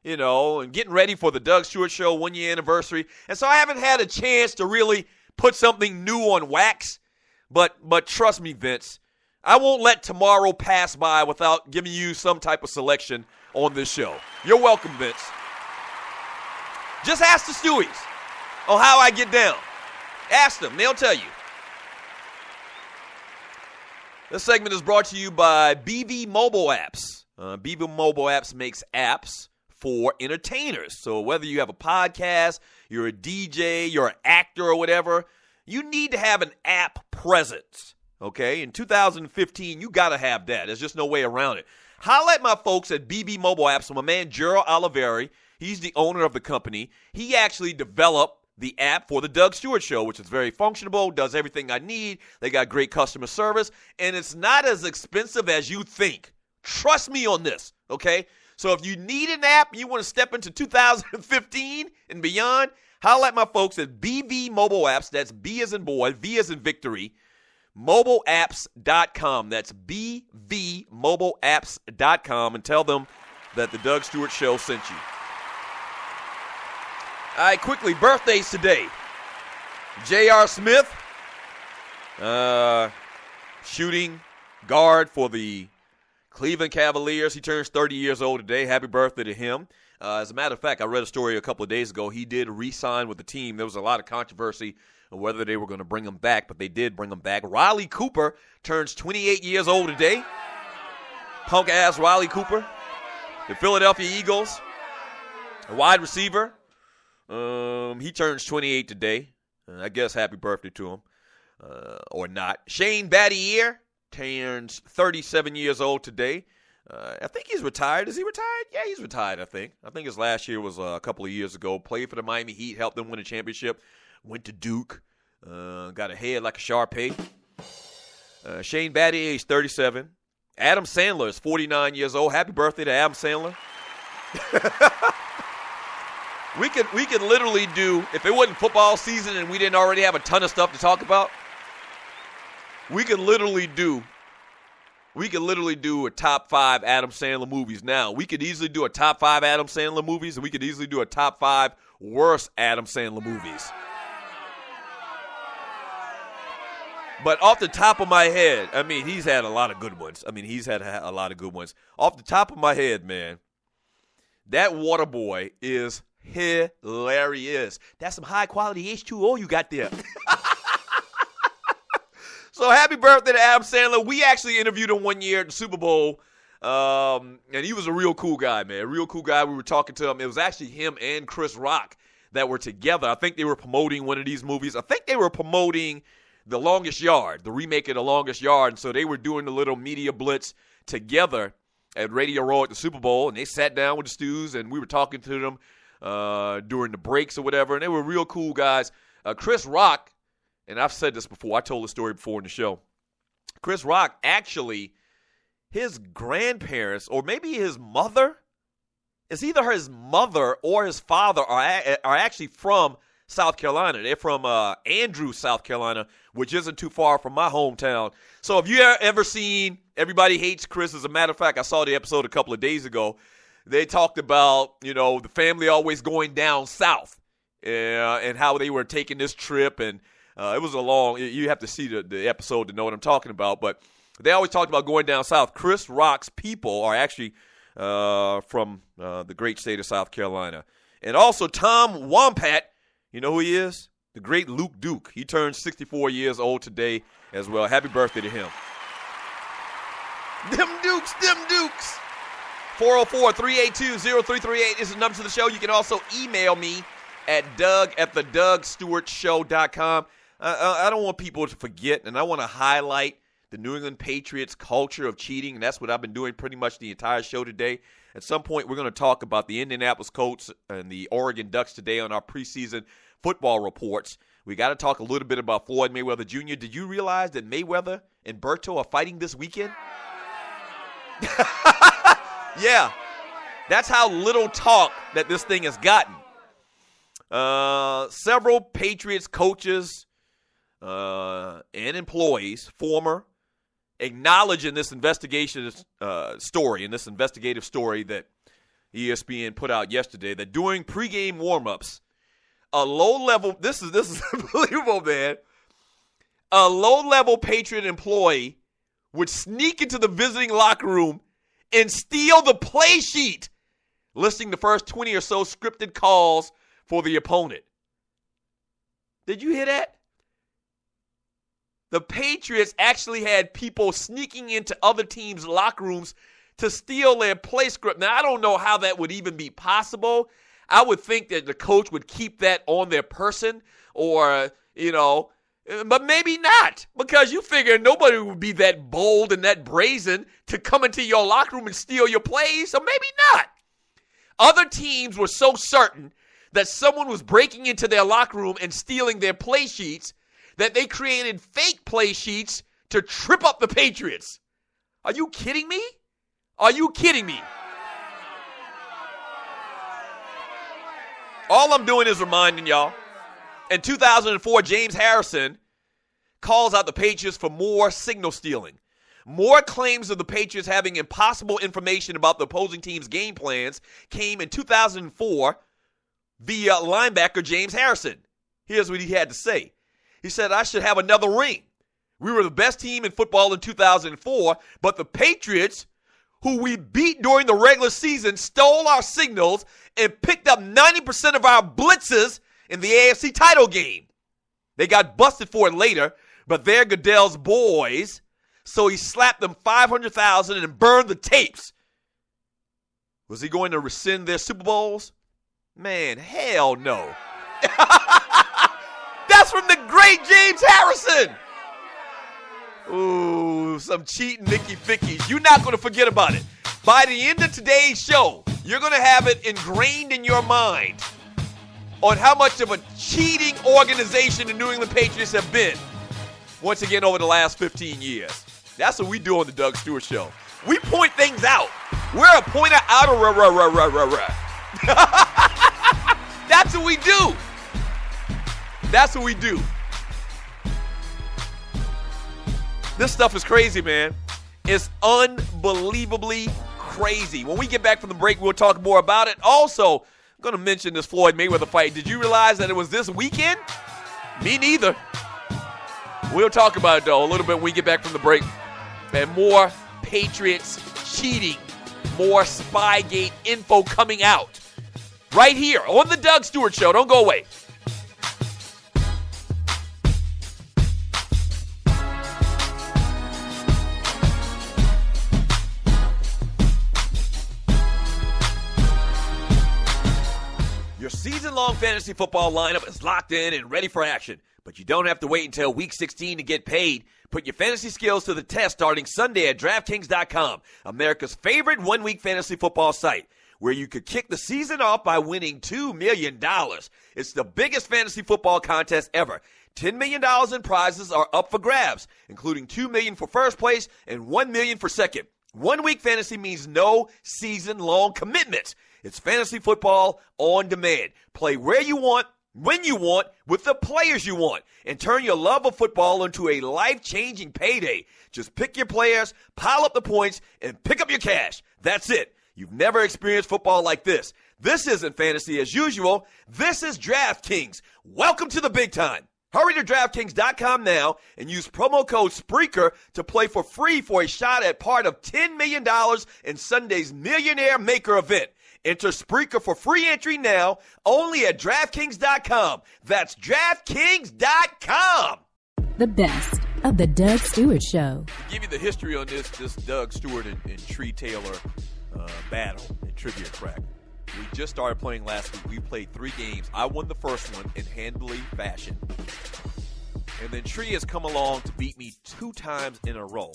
you know, and getting ready for the Doug Stewart Show 1 year anniversary. And so I haven't had a chance to really put something new on wax. But trust me, Vince, I won't let tomorrow pass by without giving you some type of selection on this show. You're welcome, Vince. Just ask the Stewies on how I get down. Ask them. They'll tell you. This segment is brought to you by BV Mobile Apps. BV Mobile Apps makes apps for entertainers. So whether you have a podcast, you're a DJ, you're an actor or whatever, you need to have an app presence. Okay? In 2015, you got to have that. There's just no way around it. Holla at my folks at BB Mobile Apps. My man, Gerald Oliveri, he's the owner of the company. He actually developed the app for the Doug Stewart Show, which is very functional, does everything I need. They got great customer service, and it's not as expensive as you think. Trust me on this, okay? So if you need an app, you want to step into 2015 and beyond, holla at my folks at BV Mobile Apps. That's B as in boy, V as in victory, mobileapps.com. That's bvmobileapps.com, and tell them that the Doug Stewart Show sent you. All right, quickly, birthdays today. J.R. Smith, shooting guard for the Cleveland Cavaliers. He turns 30 years old today. Happy birthday to him. As a matter of fact, I read a story a couple of days ago. He did re-sign with the team. There was a lot of controversy on whether they were going to bring him back, but they did bring him back. Riley Cooper turns 28 years old today. Punk-ass Riley Cooper, the Philadelphia Eagles, a wide receiver. He turns 28 today. I guess happy birthday to him, or not. Shane Battier turns 37 years old today. I think he's retired. Is he retired? Yeah, he's retired, I think. I think his last year was a couple of years ago. Played for the Miami Heat, helped them win a championship. Went to Duke, got a head like a Shar-Pei. Shane Battier is 37. Adam Sandler is 49 years old. Happy birthday to Adam Sandler. We could literally do, if it wasn't football season and we didn't already have a ton of stuff to talk about, we could literally do a top 5 Adam Sandler movies now. We could easily do a top 5 Adam Sandler movies, and we could easily do a top 5 worst Adam Sandler movies. But off the top of my head, I mean, he's had a lot of good ones. Off the top of my head, man, that Waterboy is hilarious. That's some high-quality H2O you got there. So happy birthday to Adam Sandler. We actually interviewed him 1 year at the Super Bowl, and he was a real cool guy, man. A real cool guy. We were talking to him. It was actually him and Chris Rock that were together. I think they were promoting one of these movies. I think they were promoting The Longest Yard, the remake of The Longest Yard. And so they were doing the little media blitz together at Radio Row at the Super Bowl, and they sat down with the Stews, and we were talking to them during the breaks or whatever, and they were real cool guys. Chris Rock, and I've said this before, I told the story before in the show, Chris Rock actually his grandparents, or maybe his mother, it's either his mother or his father are actually from South Carolina. They're from Andrews, South Carolina, which isn't too far from my hometown. So if you ever seen Everybody Hates Chris, as a matter of fact, I saw the episode a couple of days ago. They talked about, the family always going down south and how they were taking this trip. And it was you have to see the episode to know what I'm talking about. But they always talked about going down south. Chris Rock's people are actually from the great state of South Carolina. And also Tom Wampat, you know who he is? The great Luke Duke. He turned 64 years old today as well. Happy birthday to him. Them Dukes. 404-382-0338 is the number to the show. You can also email me at doug@thedougstewartshow.com. I don't want people to forget, and I want to highlight the New England Patriots culture of cheating, and that's what I've been doing pretty much the entire show today. At some point, we're going to talk about the Indianapolis Colts and the Oregon Ducks today on our preseason football reports. We got to talk a little bit about Floyd Mayweather Jr. Did you realize that Mayweather and Berto are fighting this weekend? Yeah, that's how little talk that this thing has gotten. Several Patriots coaches and employees, former, acknowledge in this investigative story that ESPN put out yesterday, that during pregame warmups, a low-level, this is unbelievable, man. A low-level Patriot employee would sneak into the visiting locker room and steal the play sheet, listing the first 20 or so scripted calls for the opponent. Did you hear that? The Patriots actually had people sneaking into other teams' locker rooms to steal their play script. Now, I don't know how that would even be possible. I would think that the coach would keep that on their person or, but maybe not, because you figure nobody would be that bold and that brazen to come into your locker room and steal your plays, so maybe not. Other teams were so certain that someone was breaking into their locker room and stealing their play sheets that they created fake play sheets to trip up the Patriots. Are you kidding me? Are you kidding me? All I'm doing is reminding y'all. In 2004, James Harrison calls out the Patriots for more signal stealing. More claims of the Patriots having impossible information about the opposing team's game plans came in 2004 via linebacker James Harrison. Here's what he had to say. He said, "I should have another ring. We were the best team in football in 2004, but the Patriots, who we beat during the regular season, stole our signals and picked up 90% of our blitzes in the AFC title game. They got busted for it later, but they're Goodell's boys, so he slapped them $500,000 and burned the tapes." Was he going to rescind their Super Bowls? Man, hell no. That's from the great James Harrison. Ooh, some cheating Nicky Fickies. You're not going to forget about it. By the end of today's show, you're going to have it ingrained in your mind on how much of a cheating organization the New England Patriots have been, once again, over the last 15 years. That's what we do on the Doug Stewart Show. We point things out. We're a pointer out of That's what we do. That's what we do. This stuff is crazy, man. It's unbelievably crazy. When we get back from the break, we'll talk more about it. Also, I'm going to mention this Floyd Mayweather fight. Did you realize that it was this weekend? Me neither. We'll talk about it, though, a little bit when we get back from the break. And more Patriots cheating. More Spygate info coming out. Right here on the Doug Stewart Show. Don't go away. Your season-long fantasy football lineup is locked in and ready for action, but you don't have to wait until Week 16 to get paid. Put your fantasy skills to the test starting Sunday at DraftKings.com, America's favorite one-week fantasy football site, where you could kick the season off by winning $2 million. It's the biggest fantasy football contest ever. $10 million in prizes are up for grabs, including $2 million for first place and $1 million for second. 1 week fantasy means no season-long commitments. It's fantasy football on demand. Play where you want, when you want, with the players you want, and turn your love of football into a life-changing payday. Just pick your players, pile up the points, and pick up your cash. That's it. You've never experienced football like this. This isn't fantasy as usual. This is DraftKings. Welcome to the big time. Hurry to DraftKings.com now and use promo code Spreaker to play for free for a shot at part of $10 million in Sunday's Millionaire Maker event. Enter Spreaker for free entry now only at DraftKings.com. That's DraftKings.com.
The best of the Doug Stewart Show.
To give you the history on this Doug Stewart and Tree Taylor battle in Trivia Crack. We just started playing last week. We played 3 games. I won the first one in handily fashion. And then Tree has come along to beat me 2 times in a row.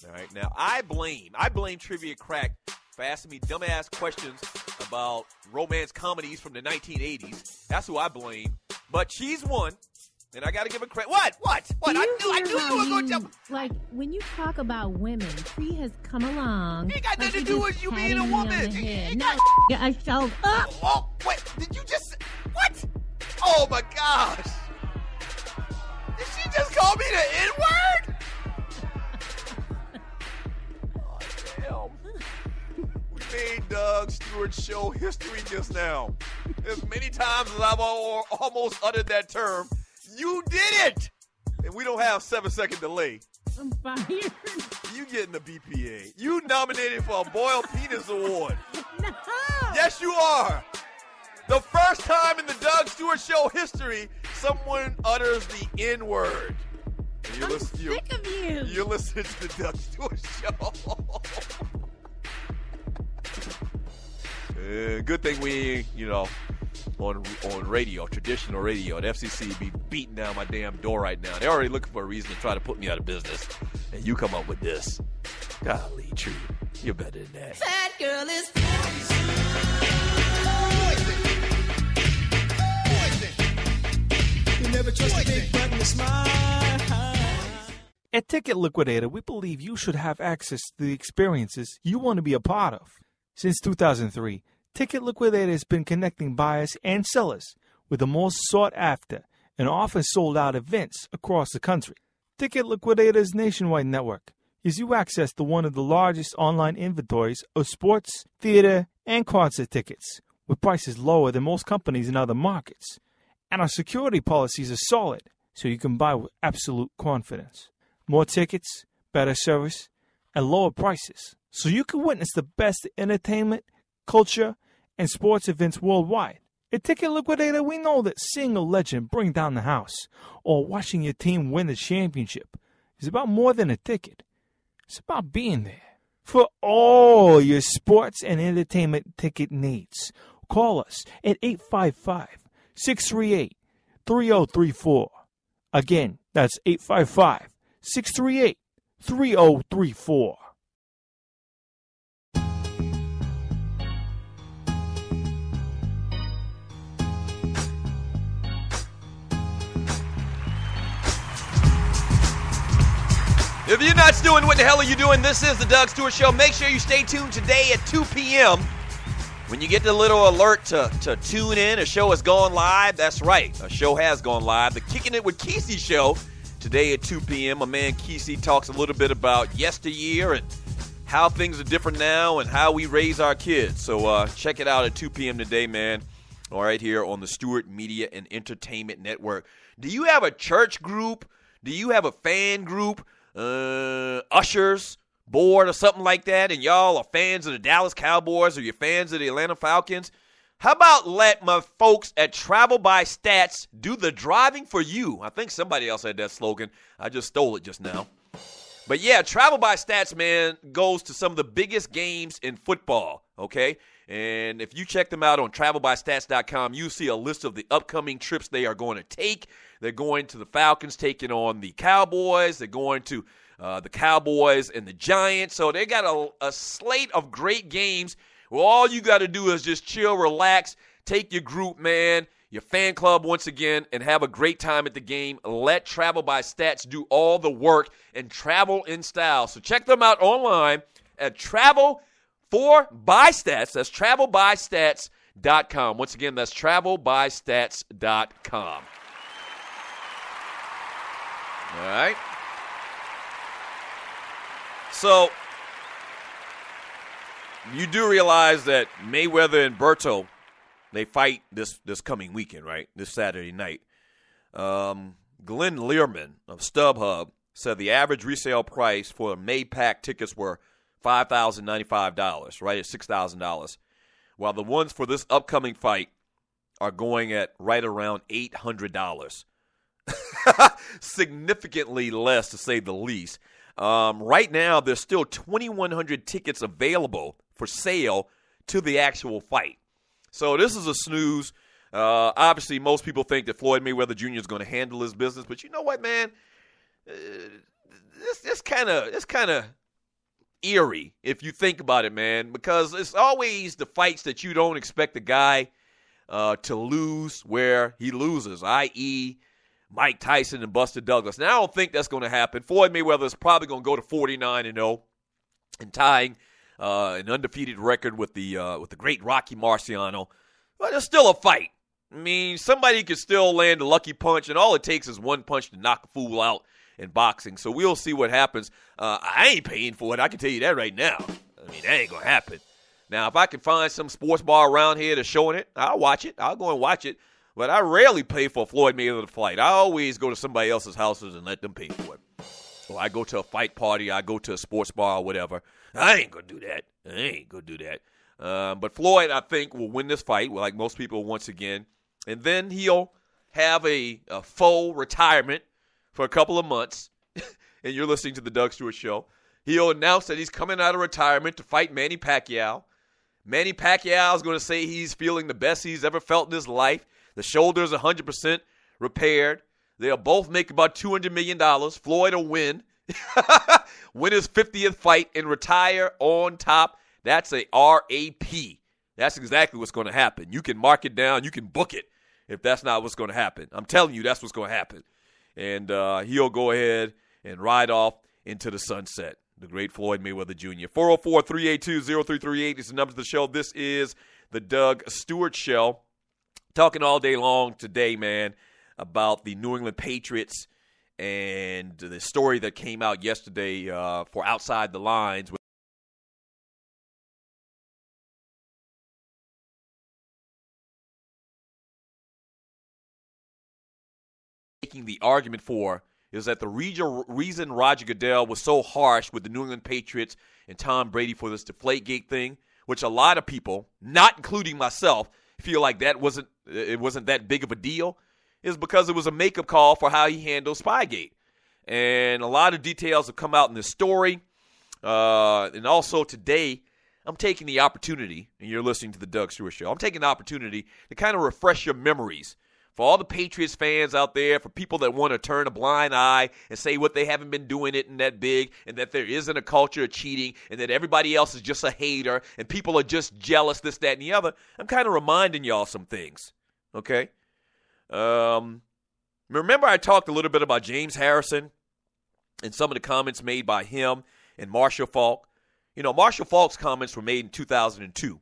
All right. Now, I blame Trivia Crack for asking me dumbass questions about romance comedies from the 1980s. That's who I blame. But she's won. And I got to give her credit. What? I knew you were going to tell me.
Like, when you talk about women, Tree has come along.
It ain't got nothing to do with you being a woman.
I showed up.
Oh, wait. Did you just... What? Oh, my gosh. Did she just call me the N-word? Oh, damn. We made Doug Stewart Show history just now. As many times as I've almost uttered that term, you did it! And we don't have 7-second delay.
I'm fired.
You getting the BPA. You nominated for a Boiled Penis Award.
No.
Yes, you are. The first time in the Doug Stewart Show history, someone utters the N-word.
I'm sick of you.
You're listening to the Doug Stewart Show. Good thing we, on radio, traditional radio, the FCC be beating down my damn door right now. They're already looking for a reason to try to put me out of business. And you come up with this. Golly, Tree, you're better than that.
That girl is poison. You never trust a big button to smile.
At Ticket Liquidator, we believe you should have access to the experiences you want to be a part of. Since 2003, Ticket Liquidator has been connecting buyers and sellers with the most sought-after and often sold-out events across the country. Ticket Liquidator's nationwide network gives you access to one of the largest online inventories of sports, theater, and concert tickets with prices lower than most companies in other markets. And our security policies are solid, so you can buy with absolute confidence. More tickets, better service, and lower prices, so you can witness the best entertainment, culture, and sports events worldwide. At Ticket Liquidator, we know that seeing a legend bring down the house or watching your team win the championship is about more than a ticket. It's about being there. For all your sports and entertainment ticket needs, call us at 855-638-3034. Again, that's 855-638-3034.
If you're not doing what the hell are you doing, this is the Doug Stewart Show. Make sure you stay tuned today at 2 p.m. When you get the little alert to tune in, a show has gone live. That's right, a show has gone live. The Kicking It with Kesey show today at 2 p.m. My man Kesey talks a little bit about yesteryear and how things are different now and how we raise our kids. So check it out at 2 p.m. today, man. All right, here on the Stewart Media and Entertainment Network. Do you have a church group? Do you have a fan group? Ushers board or something like that, and y'all are fans of the Dallas Cowboys or you're fans of the Atlanta Falcons, how about let my folks at Travel by Stats do the driving for you? I think somebody else had that slogan. I just stole it just now. But yeah, Travel by Stats, man, goes to some of the biggest games in football, okay? And if you check them out on travelbystats.com, you see a list of the upcoming trips they are going to take. They're going to the Falcons, taking on the Cowboys. They're going to the Cowboys and the Giants. So they got a slate of great games. Well, all you got to do is just chill, relax, take your group, man, your fan club once again, and have a great time at the game. Let Travel by Stats do all the work and travel in style. So check them out online at travel4bystats. That's travelbystats.com. Once again, that's travelbystats.com. All right. So, you do realize that Mayweather and Berto, they fight this coming weekend, right? This Saturday night. Glenn Learman of StubHub said the average resale price for May-Pack tickets were $5,095, right at $6,000, while the ones for this upcoming fight are going at right around $800. Significantly less, to say the least. Right now, there's still 2,100 tickets available for sale to the actual fight. So this is a snooze. Obviously, most people think that Floyd Mayweather Jr. is going to handle his business, but you know what, man? This kind of eerie if you think about it, man, because it's always the fights that you don't expect the guy to lose where he loses, i.e., Mike Tyson and Buster Douglas. Now, I don't think that's going to happen. Floyd Mayweather is probably going to go to 49-0 and tying an undefeated record with the great Rocky Marciano. But it's still a fight. I mean, somebody could still land a lucky punch, and all it takes is one punch to knock a fool out in boxing. So we'll see what happens. I ain't paying for it. I can tell you that right now. I mean, that ain't going to happen. Now, if I can find some sports bar around here that's showing it, I'll watch it. I'll go and watch it. But I rarely pay for a Floyd Mayweather fight. I always go to somebody else's houses and let them pay for it. Or I go to a fight party. I go to a sports bar or whatever. I ain't going to do that. But Floyd, I think, will win this fight, like most people once again. And then he'll have a full retirement for a couple of months. And you're listening to the Doug Stewart Show. He'll announce that he's coming out of retirement to fight Manny Pacquiao. Manny Pacquiao is going to say he's feeling the best he's ever felt in his life. The shoulder's 100% repaired. They'll both make about $200 million. Floyd will win. Win his 50th fight and retire on top. That's a RAP. That's exactly what's going to happen. You can mark it down. You can book it if that's not what's going to happen. I'm telling you, that's what's going to happen. And he'll go ahead and ride off into the sunset. The great Floyd Mayweather Jr. 404-382-0338 is the number of the show. This is the Doug Stewart Show. Talking all day long today, man, about the New England Patriots and the story that came out yesterday for Outside the Lines. Making the argument for is that the reason Roger Goodell was so harsh with the New England Patriots and Tom Brady for this Deflategate thing, which a lot of people, not including myself, feel like it wasn't that big of a deal, is because it was a makeup call for how he handled Spygate. And a lot of details have come out in this story. And also today, I'm taking the opportunity, and you're listening to the Doug Stewart Show, I'm taking the opportunity to kind of refresh your memories. For all the Patriots fans out there, for people that want to turn a blind eye and say what they haven't been doing it and that big, and that there isn't a culture of cheating, and that everybody else is just a hater, and people are just jealous, this, that, and the other, I'm kind of reminding y'all some things, okay? Remember I talked a little bit about James Harrison and some of the comments made by him and Marshall Faulk. You know, Marshall Faulk's comments were made in 2002.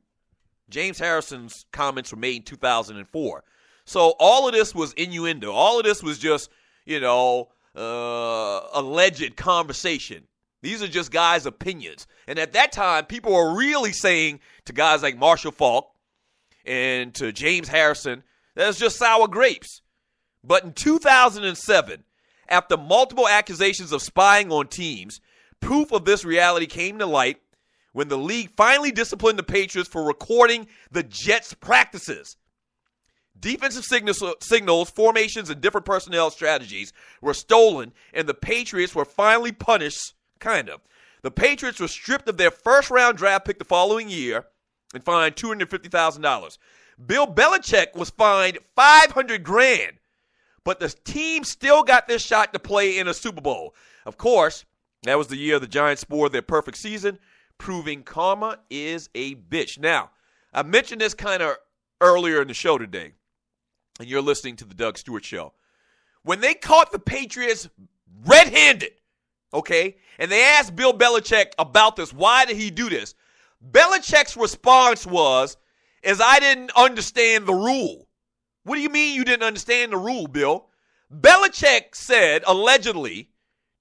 James Harrison's comments were made in 2004. So all of this was innuendo. All of this was just, alleged conversation. These are just guys' opinions. And at that time, people were really saying to guys like Marshall Faulk and to James Harrison, that's just sour grapes. But in 2007, after multiple accusations of spying on teams, proof of this reality came to light when the league finally disciplined the Patriots for recording the Jets' practices. Defensive signals, formations, and different personnel strategies were stolen, and the Patriots were finally punished, kind of. The Patriots were stripped of their first-round draft pick the following year and fined $250,000. Bill Belichick was fined $500,000, but the team still got their shot to play in a Super Bowl. Of course, that was the year the Giants spoiled their perfect season, proving karma is a bitch. Now, I mentioned this kind of earlier in the show today, and you're listening to the Doug Stewart Show. When they caught the Patriots red-handed, okay? And they asked Bill Belichick about this. Why did he do this? Belichick's response was, I didn't understand the rule. What do you mean you didn't understand the rule, Bill? Belichick said, allegedly,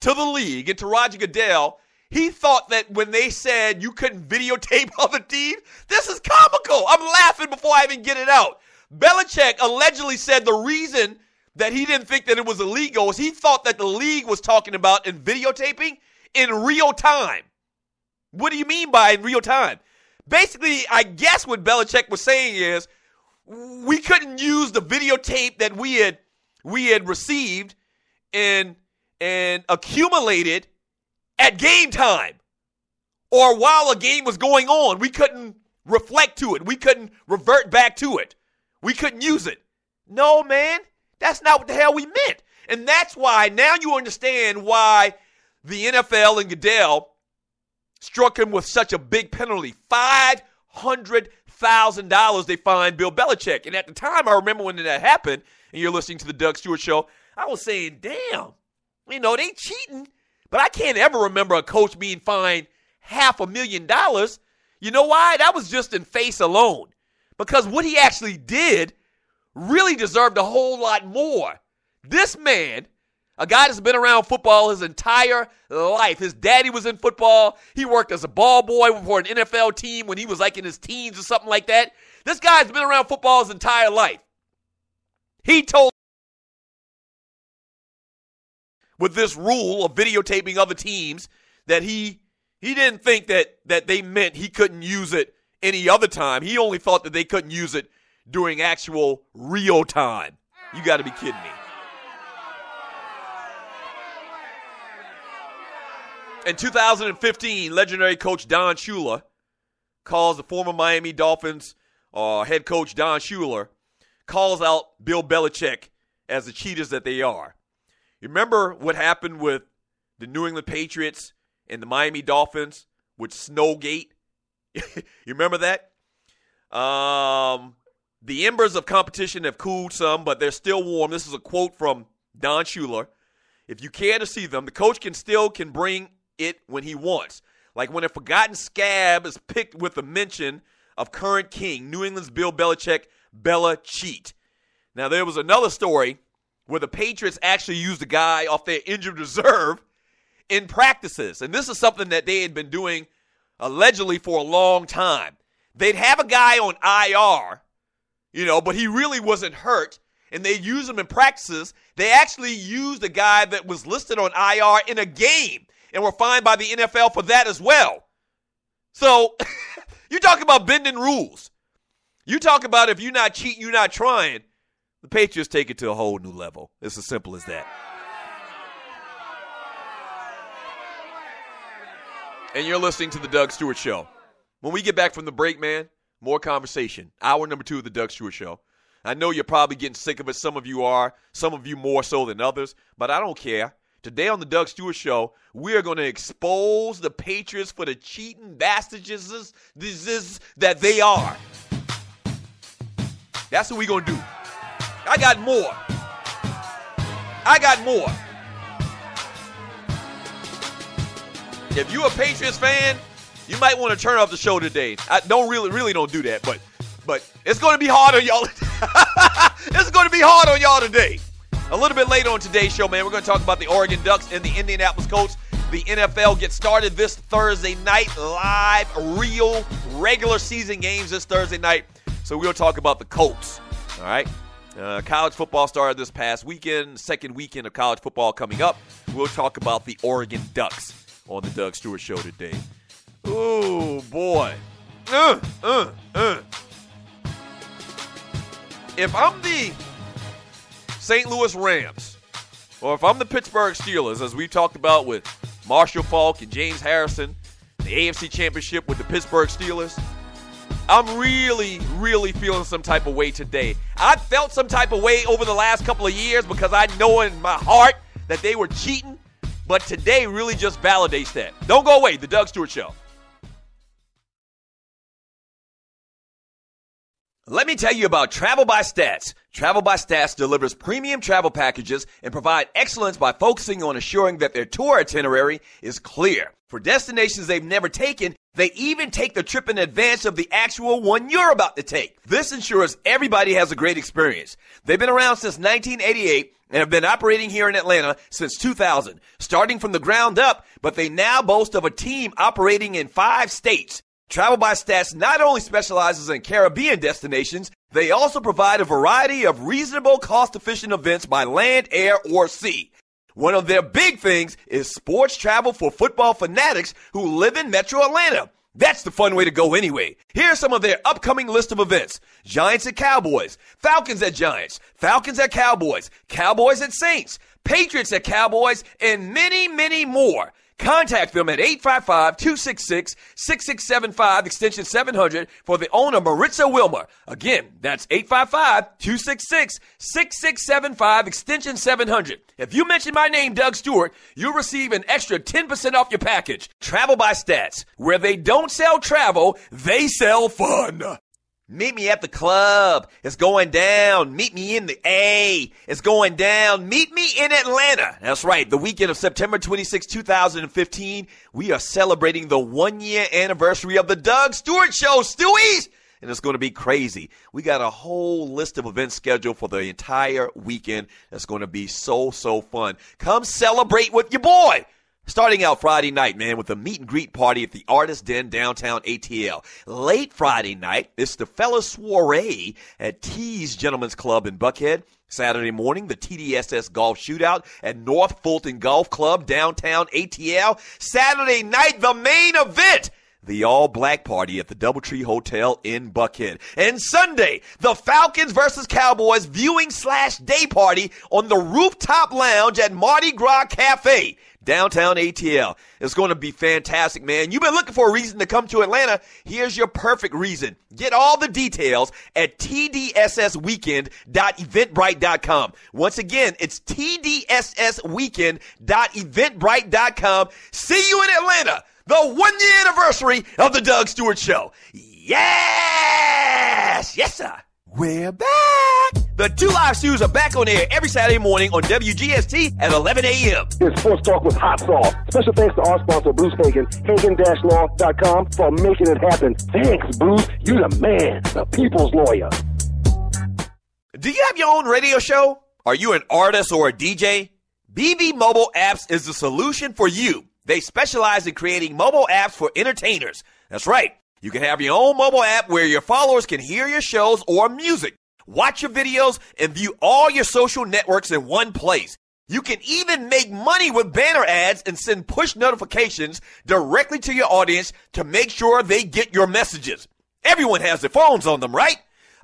to the league and to Roger Goodell, he thought that when they said you couldn't videotape other teams, this is comical. I'm laughing before I even get it out. Belichick allegedly said the reason that he didn't think that it was illegal is he thought that the league was talking about in videotaping in real time. What do you mean by in real time? Basically, I guess what Belichick was saying is we couldn't use the videotape that we had received and accumulated at game time or while a game was going on. We couldn't reflect to it. We couldn't revert back to it. We couldn't use it. No, man, that's not what the hell we meant. And that's why now you understand why the NFL and Goodell struck him with such a big penalty. $500,000 they fined Bill Belichick. And at the time, I remember when that happened, and you're listening to the Doug Stewart Show, I was saying, damn, they cheating. But I can't ever remember a coach being fined $500,000. You know why? That was just in face alone. Because what he actually did really deserved a whole lot more. This man, a guy that's been around football his entire life. His daddy was in football. He worked as a ball boy for an NFL team when he was like in his teens or something like that. This guy's been around football his entire life. He told with this rule of videotaping other teams that he didn't think that they meant he couldn't use it any other time. He only thought that they couldn't use it during actual real time. You got to be kidding me. In 2015, legendary coach Don Shula calls the former Miami Dolphins head coach Don Shula calls out Bill Belichick as the cheaters that they are. You remember what happened with the New England Patriots and the Miami Dolphins with Snowgate? You remember that? The embers of competition have cooled some, but they're still warm. This is a quote from Don Shula. If you care to see them, the coach can bring it when he wants. Like when a forgotten scab is picked with a mention of current king, New England's Bill Belichick, Bella cheat. Now, there was another story where the Patriots actually used a guy off their injured reserve in practices. And this is something that they had been doing allegedly for a long time. They'd have a guy on IR, but he really wasn't hurt, and they'd use him in practices. They actually used a guy that was listed on IR in a game and were fined by the NFL for that as well. So you talk about bending rules. You talk about if you're not cheating, you're not trying. The Patriots take it to a whole new level. It's as simple as that. And you're listening to the Doug Stewart Show. When we get back from the break, man, more conversation. Hour number 2 of the Doug Stewart Show. I know you're probably getting sick of it. Some of you are. Some of you more so than others. But I don't care. Today on the Doug Stewart Show, we are going to expose the Patriots for the cheating bastards that they are. That's what we're going to do. I got more. If you're a Patriots fan, you might want to turn off the show today. I don't really don't do that, but it's going to be hard on y'all. It's going to be hard on y'all today. A little bit later on today's show, man, we're going to talk about the Oregon Ducks and the Indianapolis Colts. The NFL gets started this Thursday night, live, real, regular season games this Thursday night. So we're going to talk about the Colts, all right? College football started this past weekend, second weekend of college football coming up. We'll talk about the Oregon Ducks on the Doug Stewart Show today. Oh, boy. If I'm the St. Louis Rams, or if I'm the Pittsburgh Steelers, as we talked about with Marshall Faulk and James Harrison, the AFC Championship with the Pittsburgh Steelers, I'm really, really feeling some type of way today. I felt some type of way over the last couple of years because I know in my heart that they were cheating, but today really just validates that. Don't go away. The Doug Stewart Show. Let me tell you about Travel by Stats. Travel by Stats delivers premium travel packages and provide excellence by focusing on assuring that their tour itinerary is clear. For destinations they've never taken, they even take the trip in advance of the actual one you're about to take. This ensures everybody has a great experience. They've been around since 1988 and have been operating here in Atlanta since 2000, starting from the ground up, but they now boast of a team operating in 5 states. Travel by Stats not only specializes in Caribbean destinations, they also provide a variety of reasonable, cost-efficient events by land, air, or sea. One of their big things is sports travel for football fanatics who live in Metro Atlanta. That's the fun way to go anyway. Here's some of their upcoming list of events. Giants at Cowboys, Falcons at Giants, Falcons at Cowboys, Cowboys at Saints, Patriots at Cowboys, and many, many more. Contact them at 855-266-6675, extension 700, for the owner, Maritza Wilmer. Again, that's 855-266-6675, extension 700. If you mention my name, Doug Stewart, you'll receive an extra 10% off your package. Travel by Stats. Where they don't sell travel, they sell fun. Meet me at the club. It's going down. Meet me in the A. It's going down. Meet me in Atlanta. That's right. The weekend of September 26, 2015, we are celebrating the 1-year anniversary of the Doug Stewart Show, Stewies. And it's going to be crazy. We got a whole list of events scheduled for the entire weekend. That's going to be so fun. Come celebrate with your boy. Starting out Friday night, man, with a meet and greet party at the Artist Den downtown ATL. Late Friday night, it's the Fella Soiree at T's Gentlemen's Club in Buckhead. Saturday morning, the TDSS Golf Shootout at North Fulton Golf Club downtown ATL. Saturday night, the main event, the all-black party at the Doubletree Hotel in Buckhead. And Sunday, the Falcons versus Cowboys viewing/day party on the rooftop lounge at Mardi Gras Cafe, downtown ATL. It's going to be fantastic, man. You've been looking for a reason to come to Atlanta. Here's your perfect reason. Get all the details at tdssweekend.eventbrite.com. Once again, it's tdssweekend.eventbrite.com. See you in Atlanta. The 1-year anniversary of the Doug Stewart Show. Yes! Yes, sir. We're back. The 2 Live Stews are back on air every Saturday morning on WGST at 11 a.m.
It's Sports Talk with Hot Sauce. Special thanks to our sponsor, Bruce Hagen, Hagen-Law.com, for making it happen. Thanks, Bruce. You the man, the people's lawyer.
Do you have your own radio show? Are you an artist or a DJ? BB Mobile Apps is the solution for you. They specialize in creating mobile apps for entertainers. That's right. You can have your own mobile app where your followers can hear your shows or music, watch your videos, and view all your social networks in one place. You can even make money with banner ads and send push notifications directly to your audience to make sure they get your messages. Everyone has their phones on them, right?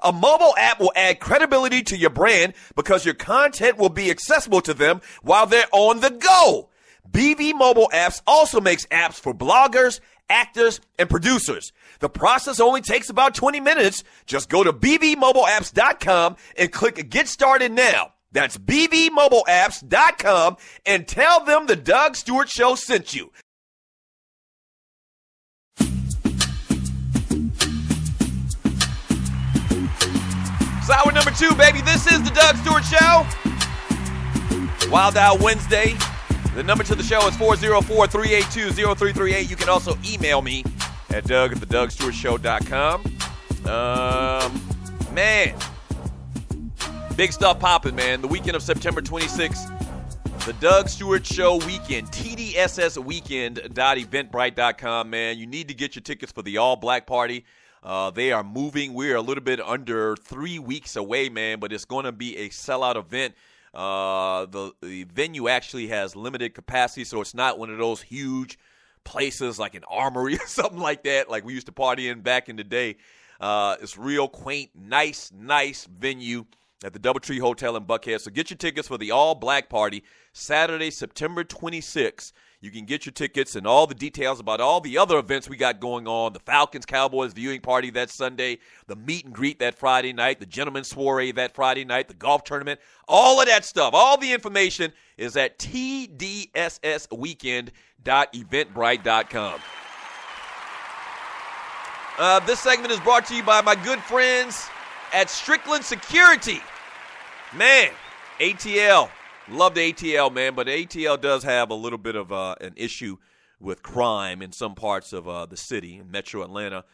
A mobile app will add credibility to your brand because your content will be accessible to them while they're on the go. BV Mobile Apps also makes apps for bloggers, actors, and producers. The process only takes about 20 minutes. Just go to bvmobileapps.com and click Get Started Now. That's bvmobileapps.com and tell them the Doug Stewart Show sent you. It's hour number 2, baby. This is the Doug Stewart Show. Wild Out Wednesday. The number to the show is 404-382-0338. You can also email me at doug@thedugstewartshow.com. Man, big stuff popping, man. The weekend of September 26th, the Doug Stewart Show weekend, tdssweekend.eventbrite.com, man. You need to get your tickets for the all-black party. They are moving. We're a little bit under 3 weeks away, man, but it's going to be a sellout event. The venue actually has limited capacity, so it's not one of those huge places like an armory or something like that, like we used to party in back in the day. It's real quaint, nice venue at the Doubletree Hotel in Buckhead. So get your tickets for the all-black party, Saturday, September 26th. You can get your tickets and all the details about all the other events we got going on, the Falcons-Cowboys viewing party that Sunday, the meet and greet that Friday night, the gentleman's soiree that Friday night, the golf tournament, all of that stuff. All the information is at tdssweekend.eventbrite.com. This segment is brought to you by my good friends at Strickland Security. Man, ATL. Love the ATL, man, but the ATL does have a little bit of an issue with crime in some parts of the city, in metro Atlanta.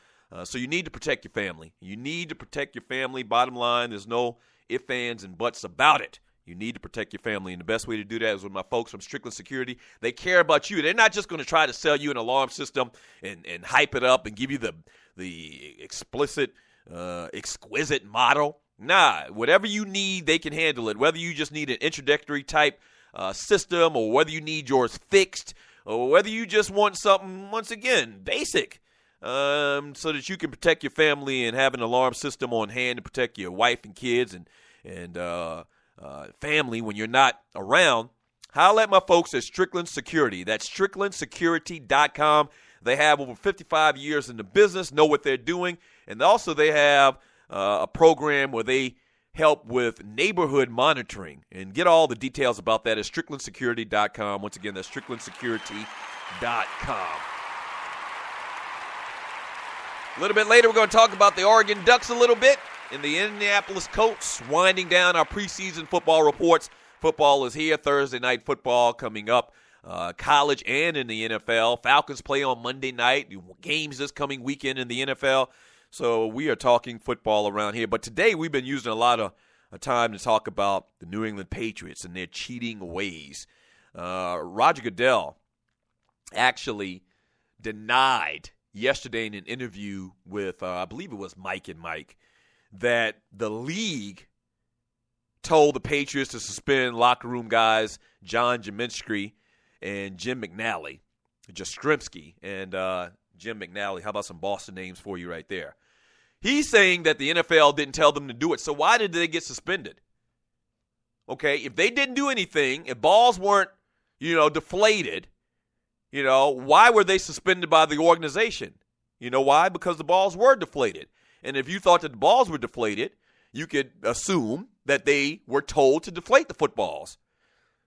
So you need to protect your family. You need to protect your family. Bottom line, there's no ifs, ands, and buts about it. You need to protect your family, and the best way to do that is with my folks from Strickland Security. They care about you. They're not just going to try to sell you an alarm system and hype it up and give you the exquisite model. Nah, whatever you need, they can handle it. Whether you just need an introductory type system, or whether you need yours fixed, or whether you just want something, once again, basic, so that you can protect your family and have an alarm system on hand to protect your wife and kids and family when you're not around. Holla at my folks at Strickland Security. That's StricklandSecurity.com. They have over 55 years in the business, know what they're doing, and also they have a program where they help with neighborhood monitoring. And get all the details about that at StricklandSecurity.com. Once again, that's StricklandSecurity.com. A little bit later, we're going to talk about the Oregon Ducks a little bit, and the Indianapolis Colts, winding down our preseason football reports. Football is here, Thursday night football coming up, college and in the NFL. Falcons play on Monday night, games this coming weekend in the NFL. So we are talking football around here. But today we've been using a lot of time to talk about the New England Patriots and their cheating ways. Roger Goodell actually denied yesterday in an interview with, I believe it was Mike and Mike, that the league told the Patriots to suspend locker room guys John Jaminski and Jim McNally. Jastrzemski and Jim McNally. How about some Boston names for you right there? He's saying that the NFL didn't tell them to do it. So why did they get suspended? Okay, if they didn't do anything, if balls weren't, deflated, why were they suspended by the organization? You know why? Because the balls were deflated. And if you thought that the balls were deflated, you could assume that they were told to deflate the footballs.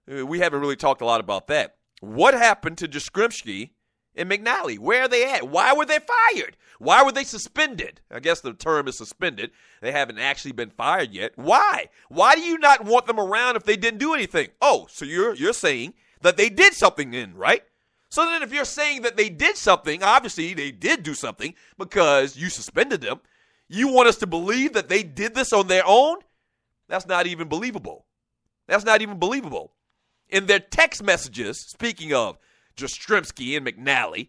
We haven't really talked a lot about that. What happened to Jastrzemski and McNally? Where are they at? Why were they fired? Why were they suspended? I guess the term is suspended. They haven't actually been fired yet. Why? Why do you not want them around if they didn't do anything? Oh, so you're saying that they did something then, right? So then if you're saying that they did something, obviously they did do something because you suspended them. You want us to believe that they did this on their own? That's not even believable. That's not even believable. In their text messages, speaking of Jastrzemski and McNally,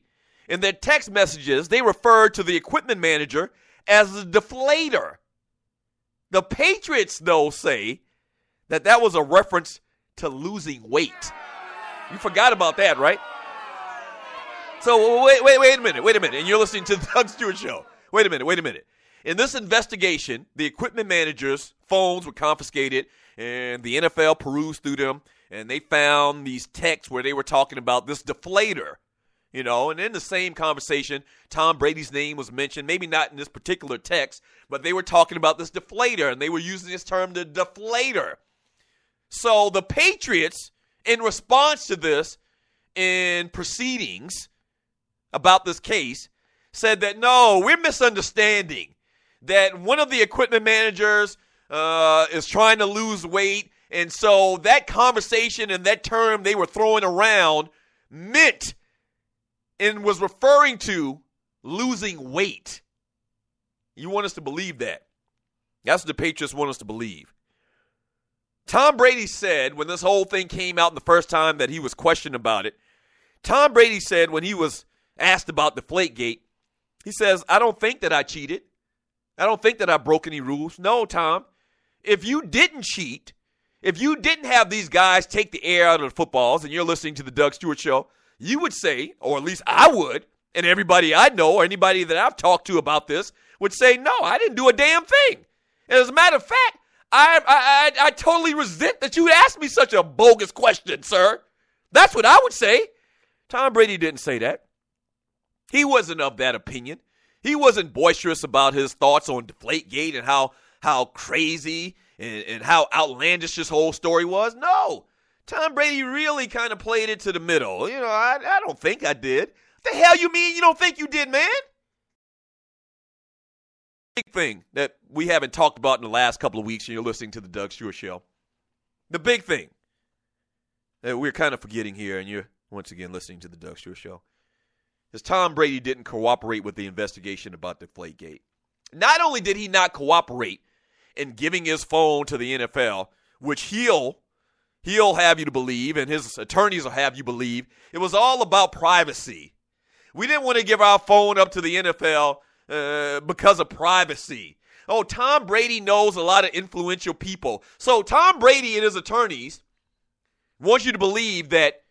in their text messages, they referred to the equipment manager as a deflator. The Patriots, though, say that was a reference to losing weight. You forgot about that, right? So wait a minute. And you're listening to the Doug Stewart Show. Wait a minute. In this investigation, the equipment manager's phones were confiscated, and the NFL perused through them, and they found these texts where they were talking about this deflator, and in the same conversation, Tom Brady's name was mentioned, maybe not in this particular text, but they were talking about this deflator, and they were using this term, the deflator. So the Patriots, in response to this, in proceedings about this case, said that, no, we're misunderstanding, that one of the equipment managers is trying to lose weight, and so that conversation and that term they were throwing around meant and was referring to losing weight. You want us to believe that. That's what the Patriots want us to believe. Tom Brady said when this whole thing came out the first time that he was questioned about it, Tom Brady said when he was asked about Deflategate, he says, I don't think that I cheated. I don't think that I broke any rules. No, Tom, if you didn't cheat, if you didn't have these guys take the air out of the footballs and you're listening to the Doug Stewart Show, you would say, or at least I would, and everybody I know or anybody that I've talked to about this would say, no, I didn't do a damn thing. And as a matter of fact, I totally resent that you asked me such a bogus question, sir. That's what I would say. Tom Brady didn't say that. He wasn't of that opinion. He wasn't boisterous about his thoughts on Deflategate and how crazy and how outlandish this whole story was. No, Tom Brady really kind of played it to the middle. I don't think I did. The hell you mean you don't think you did, man? big thing that we haven't talked about in the last couple of weeks, and you're listening to the Doug Stewart Show. The big thing that we're kind of forgetting here, and you're once again listening to the Doug Stewart Show, is Tom Brady didn't cooperate with the investigation about Deflategate. Not only did he not cooperate in giving his phone to the NFL, which he'll have you to believe, and his attorneys will have you believe, it was all about privacy. We didn't want to give our phone up to the NFL because of privacy. Oh, Tom Brady knows a lot of influential people. So Tom Brady and his attorneys want you to believe that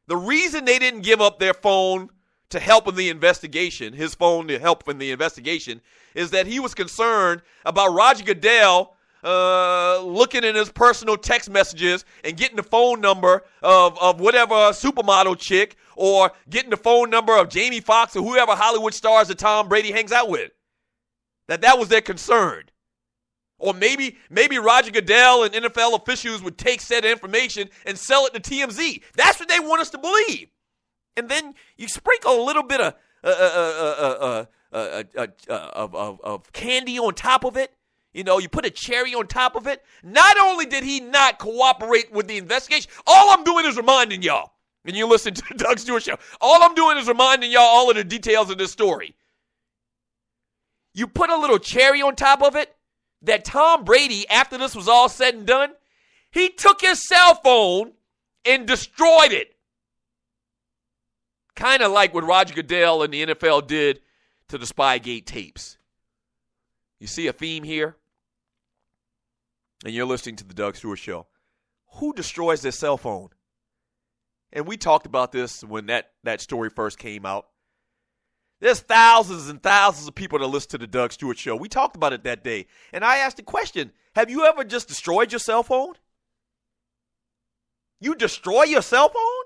the reason they didn't give up their phone to help in the investigation, his phone to help in the investigation, is that he was concerned about Roger Goodell looking in his personal text messages and getting the phone number of whatever supermodel chick, or getting the phone number of Jamie Foxx or whoever Hollywood stars that Tom Brady hangs out with. That was their concern. Or maybe Roger Goodell and NFL officials would take said information and sell it to TMZ. That's what they want us to believe. And then you sprinkle a little bit of candy on top of it. You know, you put a cherry on top of it. Not only did he not cooperate with the investigation, all I'm doing is reminding y'all, and you listen to the Doug Stewart Show, all I'm doing is reminding y'all all of the details of this story. You put a little cherry on top of it, that Tom Brady, after this was all said and done, he took his cell phone and destroyed it. Kind of like what Roger Goodell and the NFL did to the Spygate tapes. You see a theme here? And you're listening to the Doug Stewart Show. Who destroys their cell phone? And we talked about this when that story first came out. There's thousands and thousands of people that listen to the Doug Stewart Show. We talked about it that day. And I asked the question, have you ever just destroyed your cell phone? You destroy your cell phone?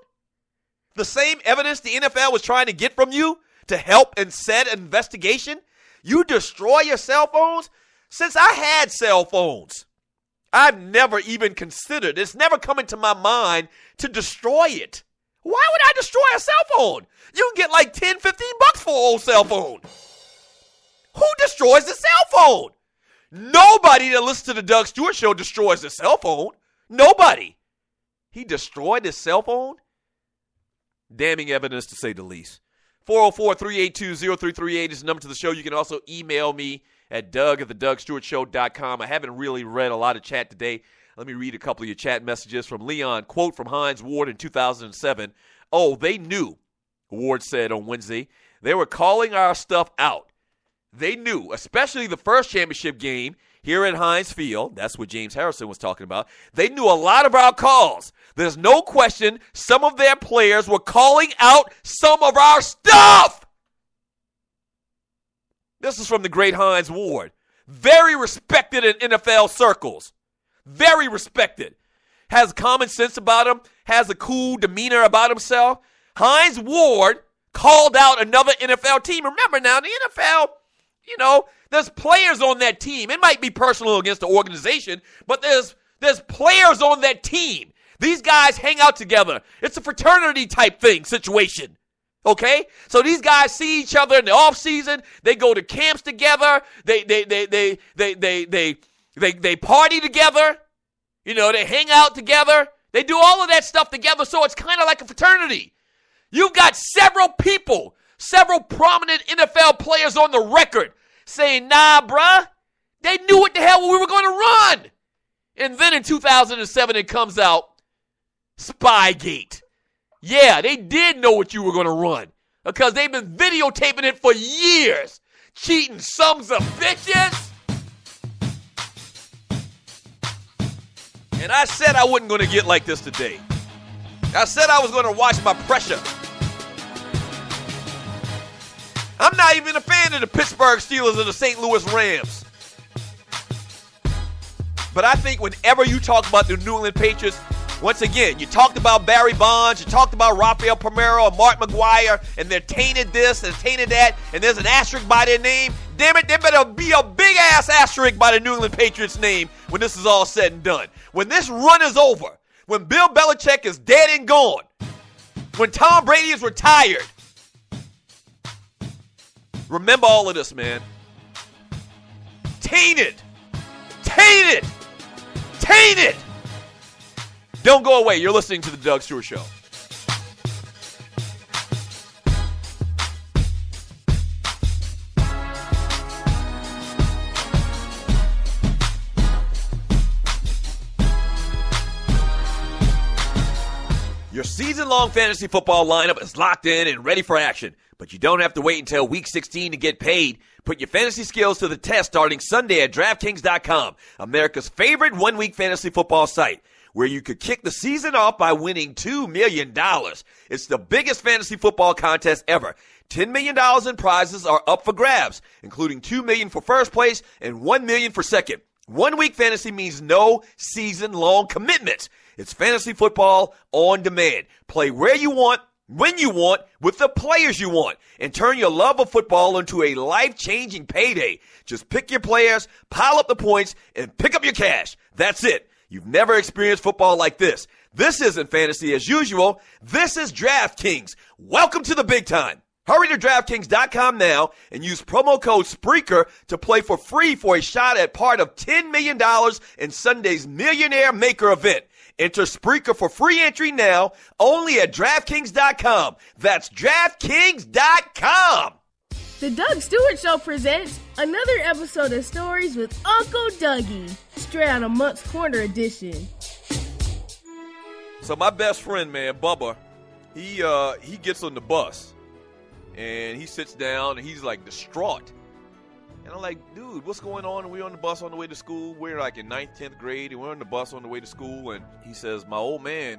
The same evidence the NFL was trying to get from you to help in said investigation? You destroy your cell phones? Since I had cell phones, I've never even considered, it's never come into my mind to destroy it. Why would I destroy a cell phone? You can get like $10, $15 for an old cell phone. Who destroys the cell phone? Nobody that listens to the Doug Stewart Show destroys the cell phone. Nobody. He destroyed his cell phone? Damning evidence, to say the least. 404-382-0338 is the number to the show. You can also email me at doug@thedougstewartshow.com. I haven't really read a lot of chat today. Let me read a couple of your chat messages from Leon. Quote from Hines Ward in 2007. Oh, they knew, Ward said on Wednesday. They were calling our stuff out. They knew, especially the first championship game here at Heinz Field. That's what James Harrison was talking about. They knew a lot of our calls. There's no question some of their players were calling out some of our stuff. This is from the great Hines Ward. Very respected in NFL circles. Very respected. Has common sense about him. Has a cool demeanor about himself. Hines Ward called out another NFL team. Remember now, the NFL, you know, there's players on that team. It might be personal against the organization, but there's players on that team. These guys hang out together. It's a fraternity type thing, situation. Okay? So these guys see each other in the off season. They go to camps together. They party together. You know, they hang out together. They do all of that stuff together, so it's kind of like a fraternity. You've got several people, several prominent NFL players on the record saying, nah, bruh, they knew what the hell we were going to run. And then in 2007, it comes out, Spygate. Yeah, they did know what you were going to run because they've been videotaping it for years. Cheating sons of bitches. And I said I wasn't going to get like this today. I said I was going to watch my pressure. I'm not even a fan of the Pittsburgh Steelers or the St. Louis Rams. But I think whenever you talk about the New England Patriots, once again, you talked about Barry Bonds, you talked about Rafael Palmeiro and Mark McGuire, and they're tainted this and tainted that, and there's an asterisk by their name. Damn it, there better be a big-ass asterisk by the New England Patriots name when this is all said and done. When this run is over, when Bill Belichick is dead and gone, when Tom Brady is retired, remember all of this, man. tainted. Tainted. Tainted. Don't go away. You're listening to The Doug Stewart Show. Your season-long fantasy football lineup is locked in and ready for action, but you don't have to wait until Week 16 to get paid. Put your fantasy skills to the test starting Sunday at DraftKings.com, America's favorite one-week fantasy football site, where you could kick the season off by winning $2 million. It's the biggest fantasy football contest ever. $10 million in prizes are up for grabs, including $2 million for first place and $1 million for second. One-week fantasy means no season-long commitments. It's fantasy football on demand. Play where you want, when you want, with the players you want, and turn your love of football into a life-changing payday. Just pick your players, pile up the points, and pick up your cash. That's it. You've never experienced football like this. This isn't fantasy as usual. This is DraftKings. Welcome to the big time. Hurry to DraftKings.com now and use promo code Spreaker to play for free for a shot at part of $10 million in Sunday's Millionaire Maker event. Enter Spreaker for free entry now only at DraftKings.com. That's DraftKings.com.
The Doug Stewart Show presents another episode of Stories with Uncle Dougie, straight out of Monk's Corner edition.
So my best friend, man, Bubba, he gets on the bus and he sits down and he's like distraught. And I'm like, dude, what's going on? And we're on the bus on the way to school. We're like in 9th, 10th grade, and we're on the bus on the way to school. And he says, my old man,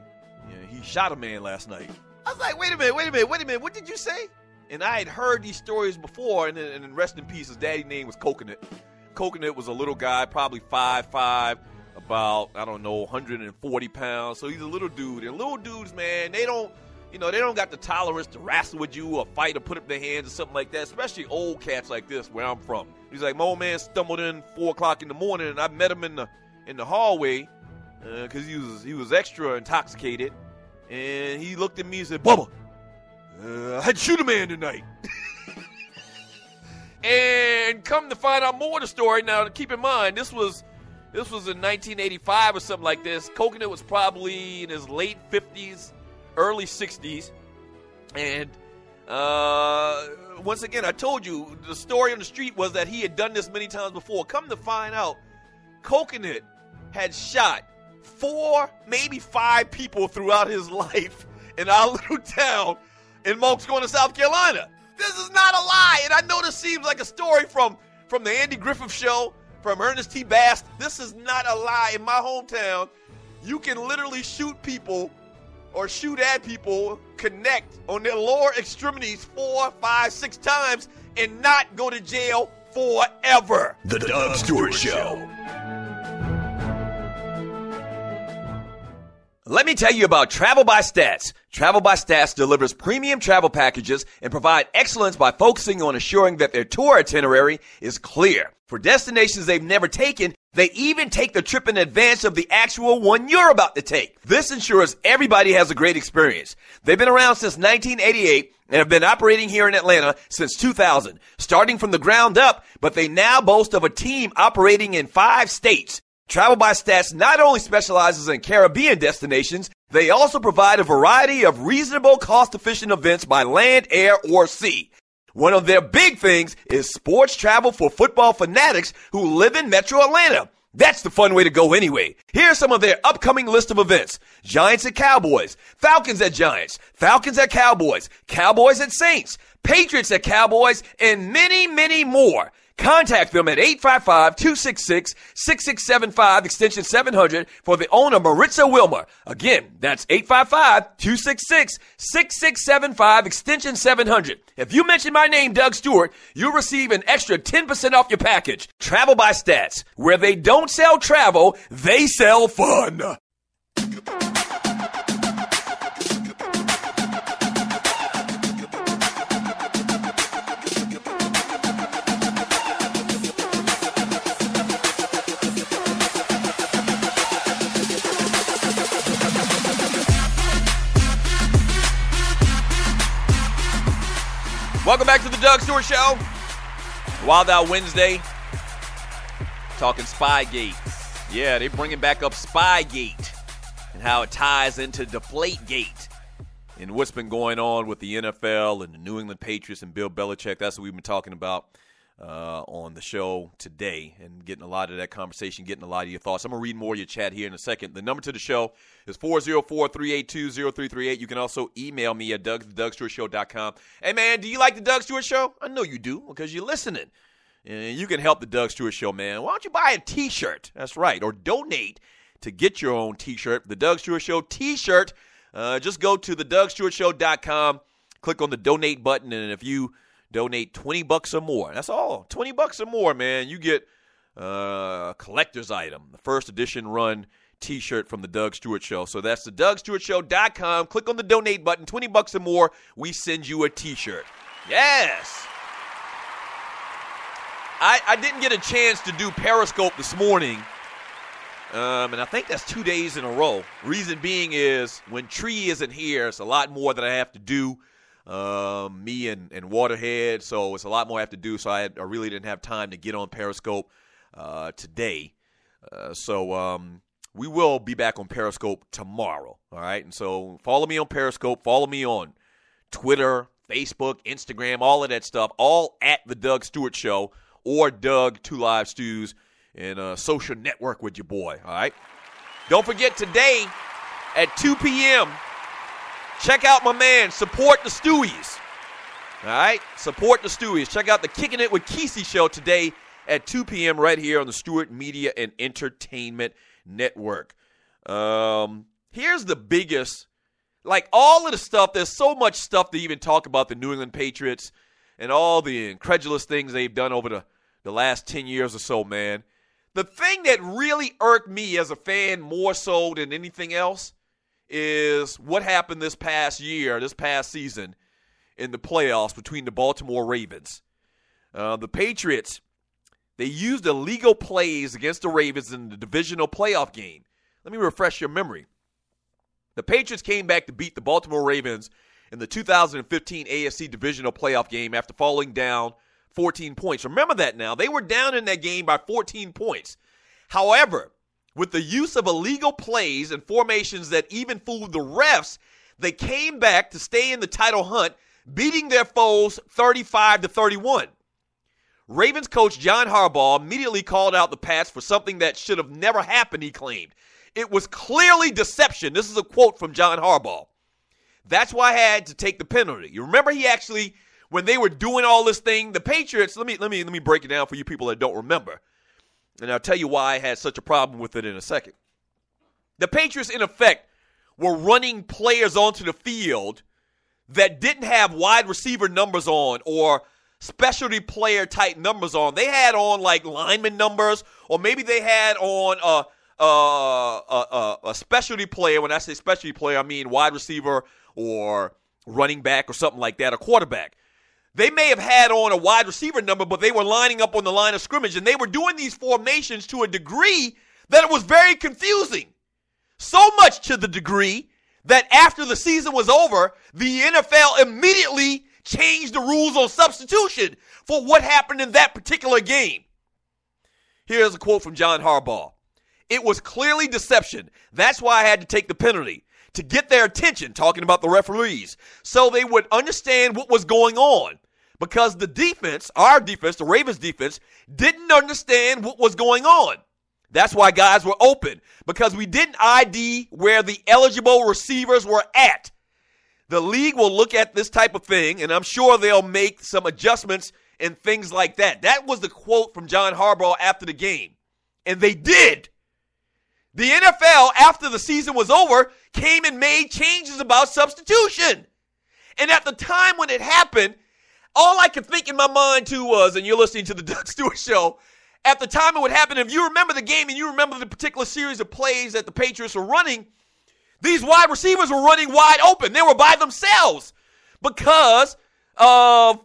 he shot a man last night. I was like, wait a minute. What did you say? And I had heard these stories before, and rest in peace, his daddy's name was Coconut. Coconut was a little guy, probably 5'5", about, 140 pounds. So he's a little dude. And little dudes, man, they don't got the tolerance to wrestle with you or fight or put up their hands or something like that, especially old cats like this where I'm from. He's like, my old man stumbled in 4 o'clock in the morning, and I met him in the hallway because he was extra intoxicated. And he looked at me and said, Bubba, I had to shoot a man tonight. And come to find out more of the story, now keep in mind, this was in 1985 or something like this. Coconut was probably in his late 50s, early 60s. And once again, I told you, the story on the street was that he had done this many times before. Come to find out, Coconut had shot 4, maybe 5 people throughout his life in our little town in Monk's Corner, South Carolina. This is not a lie. And I know this seems like a story from the Andy Griffith Show, from Ernest T. Bass. This is not a lie. In my hometown, you can literally shoot people or shoot at people, connect on their lower extremities 4, 5, 6 times and not go to jail forever.
The Doug Stewart Show.
Let me tell you about Travel by Stats. Travel by Stats delivers premium travel packages and provide excellence by focusing on assuring that their tour itinerary is clear. For destinations they've never taken, they even take the trip in advance of the actual one you're about to take. This ensures everybody has a great experience. They've been around since 1988 and have been operating here in Atlanta since 2000, starting from the ground up, but they now boast of a team operating in 5 states. Travel by Stats not only specializes in Caribbean destinations, they also provide a variety of reasonable, cost-efficient events by land, air, or sea. One of their big things is sports travel for football fanatics who live in Metro Atlanta. That's the fun way to go anyway. Here's some of their upcoming list of events. Giants at Cowboys, Falcons at Giants, Falcons at Cowboys, Cowboys at Saints, Patriots at Cowboys, and many, many more. Contact them at 855-266-6675, extension 700, for the owner, Maritza Wilmer. Again, that's 855-266-6675, extension 700. If you mention my name, Doug Stewart, you'll receive an extra 10% off your package. Travel by Stats. Where they don't sell travel, they sell fun. Welcome back to the Doug Stewart Show. Wild Out Wednesday. talking Spygate. Yeah, they're bringing back up Spygate and how it ties into Deflategate and what's been going on with the NFL and the New England Patriots and Bill Belichick. That's what we've been talking about on the show today, and getting a lot of that conversation, getting a lot of your thoughts. I'm going to read more of your chat here in a second. The number to the show is 404-382-0338. You can also email me at dougstewartshow.com. Hey, man, do you like the Doug Stewart Show? I know you do, because you're listening. And you can help the Doug Stewart Show, man. Why don't you buy a T-shirt? That's right. Or donate to get your own T-shirt. The Doug Stewart Show T-shirt. Just go to thedougstewartshow.com, click on the donate button, and if you donate $20 or more, that's all, $20 or more, man, you get a collector's item, the first edition run T-shirt from the Doug Stewart Show. So that's the dougstewartshow.com. Click on the donate button, $20 or more, we send you a T-shirt. Yes. I didn't get a chance to do Periscope this morning, and I think that's 2 days in a row. Reason being is when Tree isn't here, it's a lot more that I have to do. Me and Waterhead, so it's a lot more I have to do, so I really didn't have time to get on Periscope today. So we will be back on Periscope tomorrow, all right? And so follow me on Periscope, follow me on Twitter, Facebook, Instagram, all of that stuff, all at The Doug Stewart Show or Doug 2 Live Stews and social network with your boy, all right? Don't forget today at 2 p.m., check out my man, Support the Stewies. All right? Support the Stewies. Check out the Kicking It with Kesey show today at 2 p.m. right here on the Stewart Media and Entertainment Network. Here's the biggest, like all of the stuff, there's so much stuff to even talk about the New England Patriots and all the incredulous things they've done over the last 10 years or so, man. The thing that really irked me as a fan more so than anything else is what happened this past season in the playoffs between the Baltimore Ravens. The Patriots, they used illegal plays against the Ravens in the divisional playoff game. Let me refresh your memory. The Patriots came back to beat the Baltimore Ravens in the 2015 AFC divisional playoff game after falling down 14 points. Remember that now. They were down in that game by 14 points. However, with the use of illegal plays and formations that even fooled the refs, they came back to stay in the title hunt, beating their foes 35-31. Ravens coach John Harbaugh immediately called out the Pats for something that should have never happened, he claimed. It was clearly deception. This is a quote from John Harbaugh. That's why I had to take the penalty. You remember he actually, when they were doing all this thing, the Patriots, let me break it down for you people that don't remember. And I'll tell you why I had such a problem with it in a second. The Patriots, in effect, were running players onto the field that didn't have wide receiver numbers on or specialty player type numbers on. They had on like lineman numbers, or maybe they had on a specialty player. When I say specialty player, I mean wide receiver or running back or something like that, a quarterback. They may have had on a wide receiver number, but they were lining up on the line of scrimmage, and they were doing these formations to a degree that it was very confusing. So much to the degree that after the season was over, the NFL immediately changed the rules on substitution for what happened in that particular game. Here's a quote from John Harbaugh. It was clearly deception. That's why I had to take the penalty, to get their attention, talking about the referees, so they would understand what was going on. Because the defense, our defense, the Ravens defense, didn't understand what was going on. That's why guys were open, because we didn't ID where the eligible receivers were at. The league will look at this type of thing, and I'm sure they'll make some adjustments and things like that. That was the quote from John Harbaugh after the game. And they did. The NFL, after the season was over, came and made changes about substitution. And at the time when it happened, all I could think in my mind too was, and you're listening to the Doug Stewart Show, at the time it would happen, if you remember the game and you remember the particular series of plays that the Patriots were running, these wide receivers were running wide open. They were by themselves because of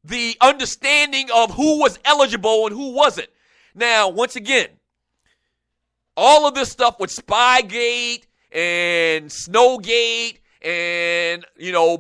the understanding of who was eligible and who wasn't. Now, once again, all of this stuff with Spygate and Snowgate and,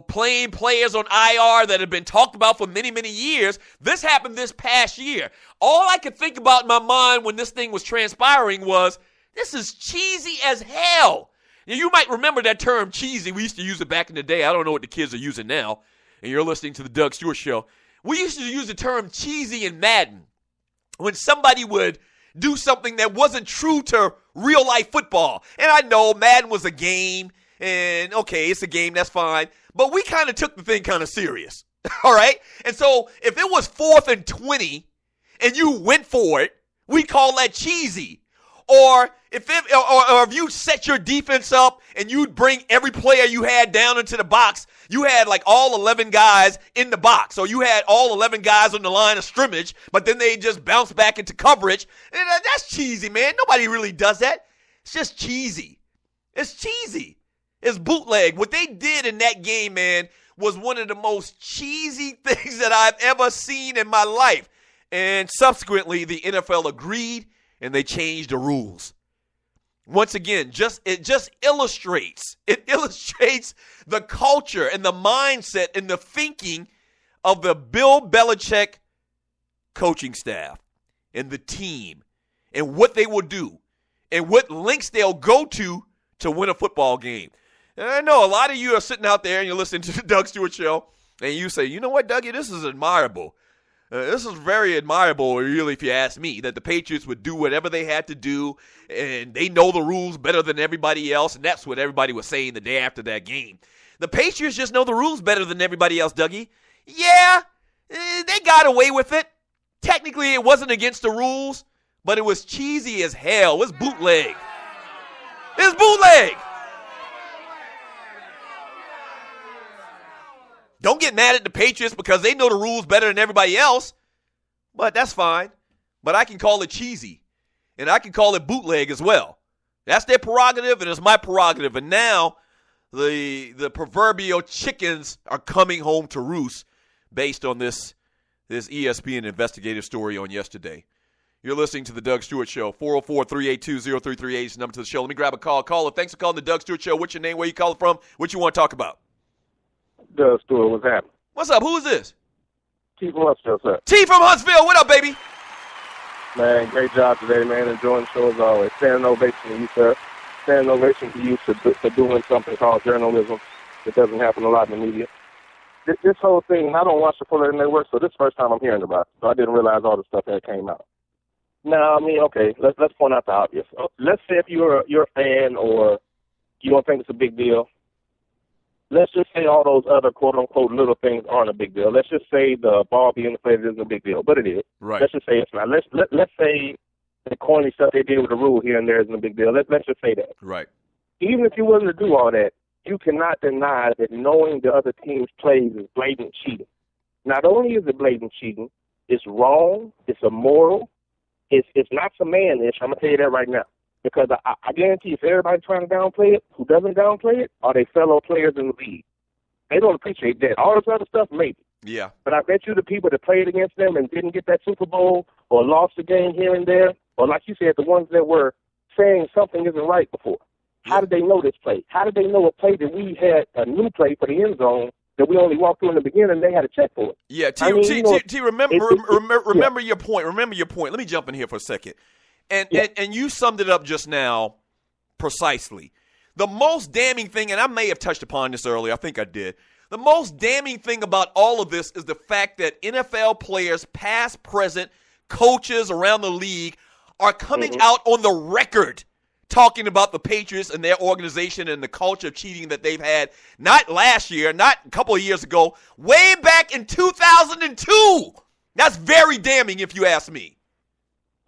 playing players on IR that have been talked about for many, many years. This happened this past year. All I could think about in my mind when this thing was transpiring was, this is cheesy as hell. Now, you might remember that term cheesy. We used to use it back in the day. I don't know what the kids are using now. And you're listening to the Doug Stewart Show. We used to use the term cheesy in Madden when somebody would do something that wasn't true to real life football. And I know Madden was a game, and okay, it's a game, that's fine. But we kind of took the thing kind of serious, all right? And so if it was 4th and 20 and you went for it, we call that cheesy. Or if you set your defense up and you'd bring every player you had down into the box, you had like all 11 guys in the box. So you had all 11 guys on the line of scrimmage, but then they just bounce back into coverage. And that's cheesy, man. Nobody really does that. It's just cheesy. It's cheesy. It's bootleg. What they did in that game, man, was one of the most cheesy things that I've ever seen in my life. And subsequently, the NFL agreed, and they changed the rules. Once again, it just illustrates the culture and the mindset and the thinking of the Bill Belichick coaching staff and the team and what they will do and what lengths they'll go to win a football game. And I know a lot of you are sitting out there and you're listening to the Doug Stewart Show and you say, you know what, Dougie, this is admirable. This is very admirable, really, if you ask me, that the Patriots would do whatever they had to do, and they know the rules better than everybody else, and that's what everybody was saying the day after that game. The Patriots just know the rules better than everybody else, Dougie. Yeah, they got away with it. Technically, it wasn't against the rules, but it was cheesy as hell. It was bootleg. It's bootleg. Don't get mad at the Patriots because they know the rules better than everybody else, but that's fine. But I can call it cheesy, and I can call it bootleg as well. That's their prerogative, and it's my prerogative. And now the proverbial chickens are coming home to roost based on this ESPN investigative story on yesterday. You're listening to the Doug Stewart Show. 404-382-0338 is the number to the show. Let me grab a call. Caller, thanks for calling the Doug Stewart Show. What's your name? Where you calling from? What you want to talk about?
Doug Stewart, what's happening?
What's up? Who is this?
T from Huntsville, sir.
T from Huntsville. What up, baby?
Man, great job today, man. Enjoying the show as always. Standing ovation to you, sir. Standing ovation to you for doing something called journalism that doesn't happen a lot in the media. This whole thing, I don't watch the Fuller Network, so this is the first time I'm hearing about it. So I didn't realize all the stuff that came out. Now, I mean, okay, let's point out the obvious. Let's say if you're a fan or you don't think it's a big deal. Let's just say all those other quote-unquote little things aren't a big deal. Let's just say the ball being inflated isn't a big deal, but it is.
Right.
Let's just say it's not. Let's say the corny stuff they did with the rule here and there isn't a big deal. Let's just say that.
Right.
Even if you wasn't to do all that, you cannot deny that knowing the other team's plays is blatant cheating. Not only is it blatant cheating, it's wrong, it's immoral, it's not some man-ish. I'm going to tell you that right now. Because I guarantee if everybody's trying to downplay it, who doesn't downplay it are they fellow players in the league. They don't appreciate that. All this other stuff, maybe.
Yeah.
But I bet you the people that played against them and didn't get that Super Bowl or lost the game here and there, or like you said, the ones that were saying something isn't right before. How did they know this play? How did they know a play that we had a new play for the end zone that we only walked through in the beginning and they had to check for it?
Yeah, remember your point. Remember your point. Let me jump in here for a second. And you summed it up just now precisely. The most damning thing, and I may have touched upon this earlier, I think I did. The most damning thing about all of this is the fact that NFL players, past, present, coaches around the league are coming out on the record talking about the Patriots and their organization and the culture of cheating that they've had, not last year, not a couple of years ago, way back in 2002. That's very damning if you ask me.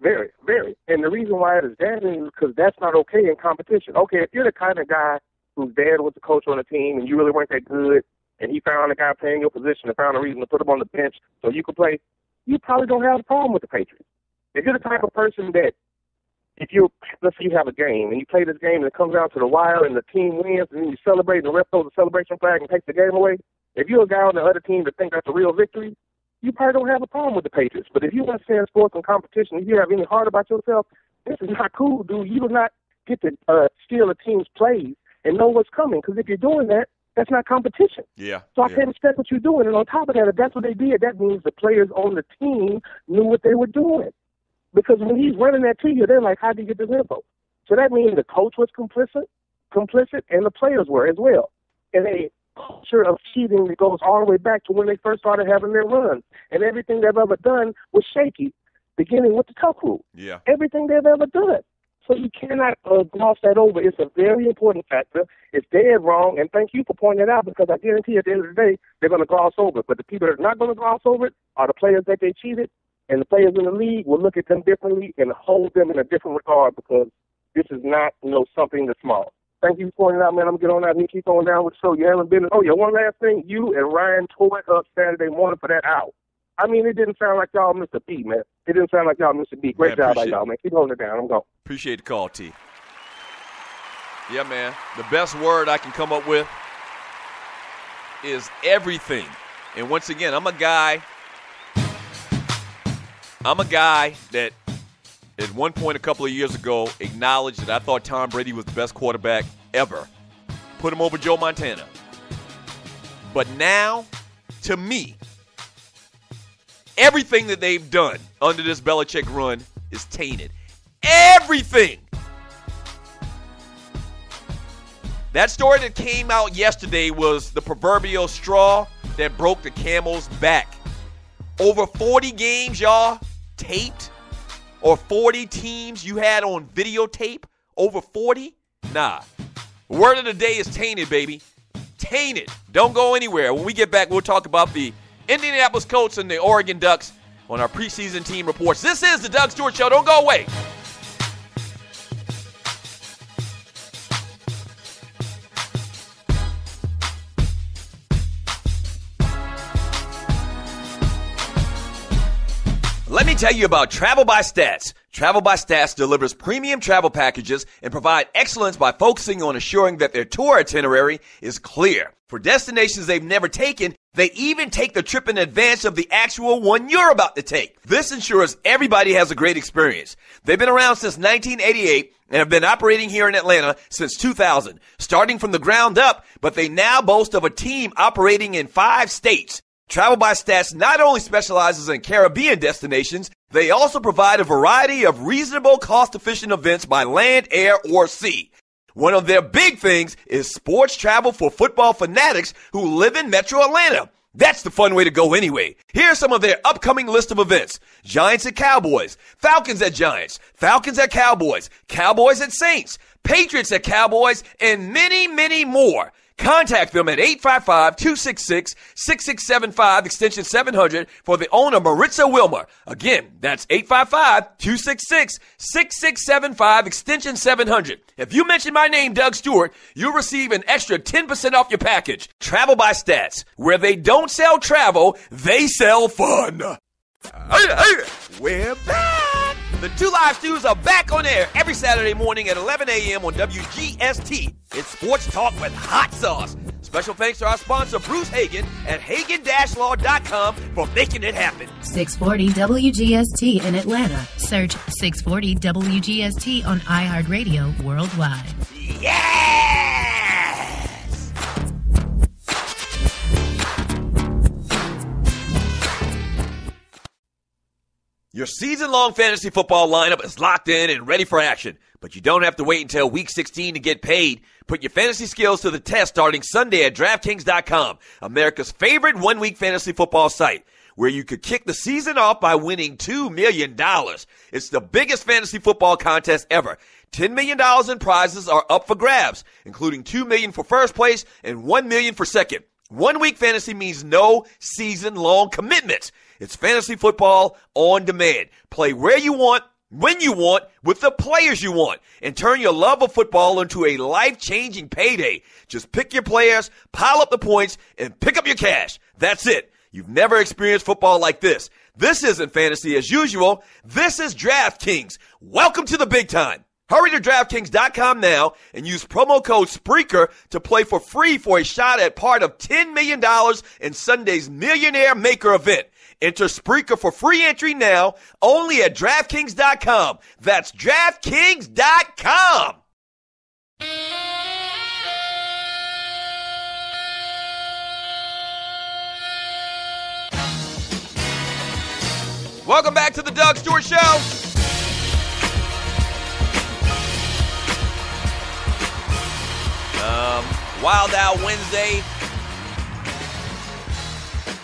Very, very. And the reason why it is damning is because that's not okay in competition. Okay, if you're the kind of guy whose dad was the coach on the team and you really weren't that good and he found a guy playing your position and found a reason to put him on the bench so you could play, you probably don't have a problem with the Patriots. If you're the type of person that let's say you have a game and you play this game and it comes down to the wire and the team wins and then you celebrate and the ref throws a celebration flag and takes the game away, if you're a guy on the other team that thinks that's a real victory, you probably don't have a problem with the Patriots. But if you want to stay in sports and competition, if you have any heart about yourself, this is not cool, dude. You do not get to steal a team's plays and know what's coming. Because if you're doing that, That's not competition.
Yeah.
So I can't respect what you're doing. And on top of that, if that's what they did, that means the players on the team knew what they were doing. Because when he's running that to you, they're like, how did you get this info? So that means the coach was complicit, and the players were as well. And a culture of cheating that goes all the way back to when they first started having their runs. And everything they've ever done was shaky, beginning with the Tuck rule.
Yeah.
Everything they've ever done. So you cannot gloss that over. It's a very important factor. It's dead wrong, and thank you for pointing it out, because I guarantee at the end of the day, they're going to gloss over it. But the people that are not going to gloss over it are the players that they cheated, and the players in the league will look at them differently and hold them in a different regard, because this is not, something that's small. Thank you for pointing it out, man. I'm going to get on out and keep on down with the show. You haven't been. Oh, yeah, one last thing. You and Ryan tore it up Saturday morning for that out. I mean, it didn't sound like y'all missed a beat, man. It didn't sound like y'all missed a beat. Great job by y'all, man. Keep holding it down. I'm going.
Appreciate the call, T. Yeah, man. The best word I can come up with is everything. And once again, I'm a guy that at one point a couple of years ago acknowledged that I thought Tom Brady was the best quarterback ever. Put him over Joe Montana. But now, to me, everything that they've done under this Belichick run is tainted. Everything. That story that came out yesterday was the proverbial straw that broke the camel's back. Over 40 games, y'all, taped, or 40 teams you had on videotape, over 40? Nah. Word of the day is tainted, baby. Tainted. Don't go anywhere. When we get back, we'll talk about the Indianapolis Colts and the Oregon Ducks on our preseason team reports. This is the Doug Stewart Show. Don't go away. Let me tell you about Travel by Stats. Travel by Stats delivers premium travel packages and provide excellence by focusing on assuring that their tour itinerary is clear. For destinations they've never taken, they even take the trip in advance of the actual one you're about to take. This ensures everybody has a great experience. They've been around since 1988 and have been operating here in Atlanta since 2000, starting from the ground up, but they now boast of a team operating in 5 states. Travel by Stats not only specializes in Caribbean destinations, they also provide a variety of reasonable, cost-efficient events by land, air, or sea. One of their big things is sports travel for football fanatics who live in Metro Atlanta. That's the fun way to go anyway. Here's some of their upcoming list of events. Giants at Cowboys, Falcons at Giants, Falcons at Cowboys, Cowboys at Saints, Patriots at Cowboys, and many, many more. Contact them at 855-266-6675, extension 700, for the owner, Maritza Wilmer. Again, that's 855-266-6675, extension 700. If you mention my name, Doug Stewart, you'll receive an extra 10% off your package. Travel by Stats. Where they don't sell travel, they sell fun. We're back. The Two Live Stews are back on air every Saturday morning at 11 a.m. on WGST. It's sports talk with hot sauce. Special thanks to our sponsor, Bruce Hagen, at Hagen-Law.com for making it happen.
640 WGST in Atlanta. Search 640 WGST on iHeartRadio worldwide.
Yes! Your season-long fantasy football lineup is locked in and ready for action, but you don't have to wait until Week 16 to get paid. Put your fantasy skills to the test starting Sunday at DraftKings.com, America's favorite one-week fantasy football site, where you could kick the season off by winning $2 million. It's the biggest fantasy football contest ever. $10 million in prizes are up for grabs, including $2 million for first place and $1 million for second. 1 week fantasy means no season-long commitments. It's fantasy football on demand. Play where you want, when you want, with the players you want, and turn your love of football into a life-changing payday. Just pick your players, pile up the points, and pick up your cash. That's it. You've never experienced football like this. This isn't fantasy as usual. This is DraftKings. Welcome to the big time. Hurry to DraftKings.com now and use promo code Spreaker to play for free for a shot at part of $10 million in Sunday's Millionaire Maker event. Enter Spreaker for free entry now only at DraftKings.com. That's DraftKings.com. Welcome back to the Doug Stewart Show. Wild Out Wednesday.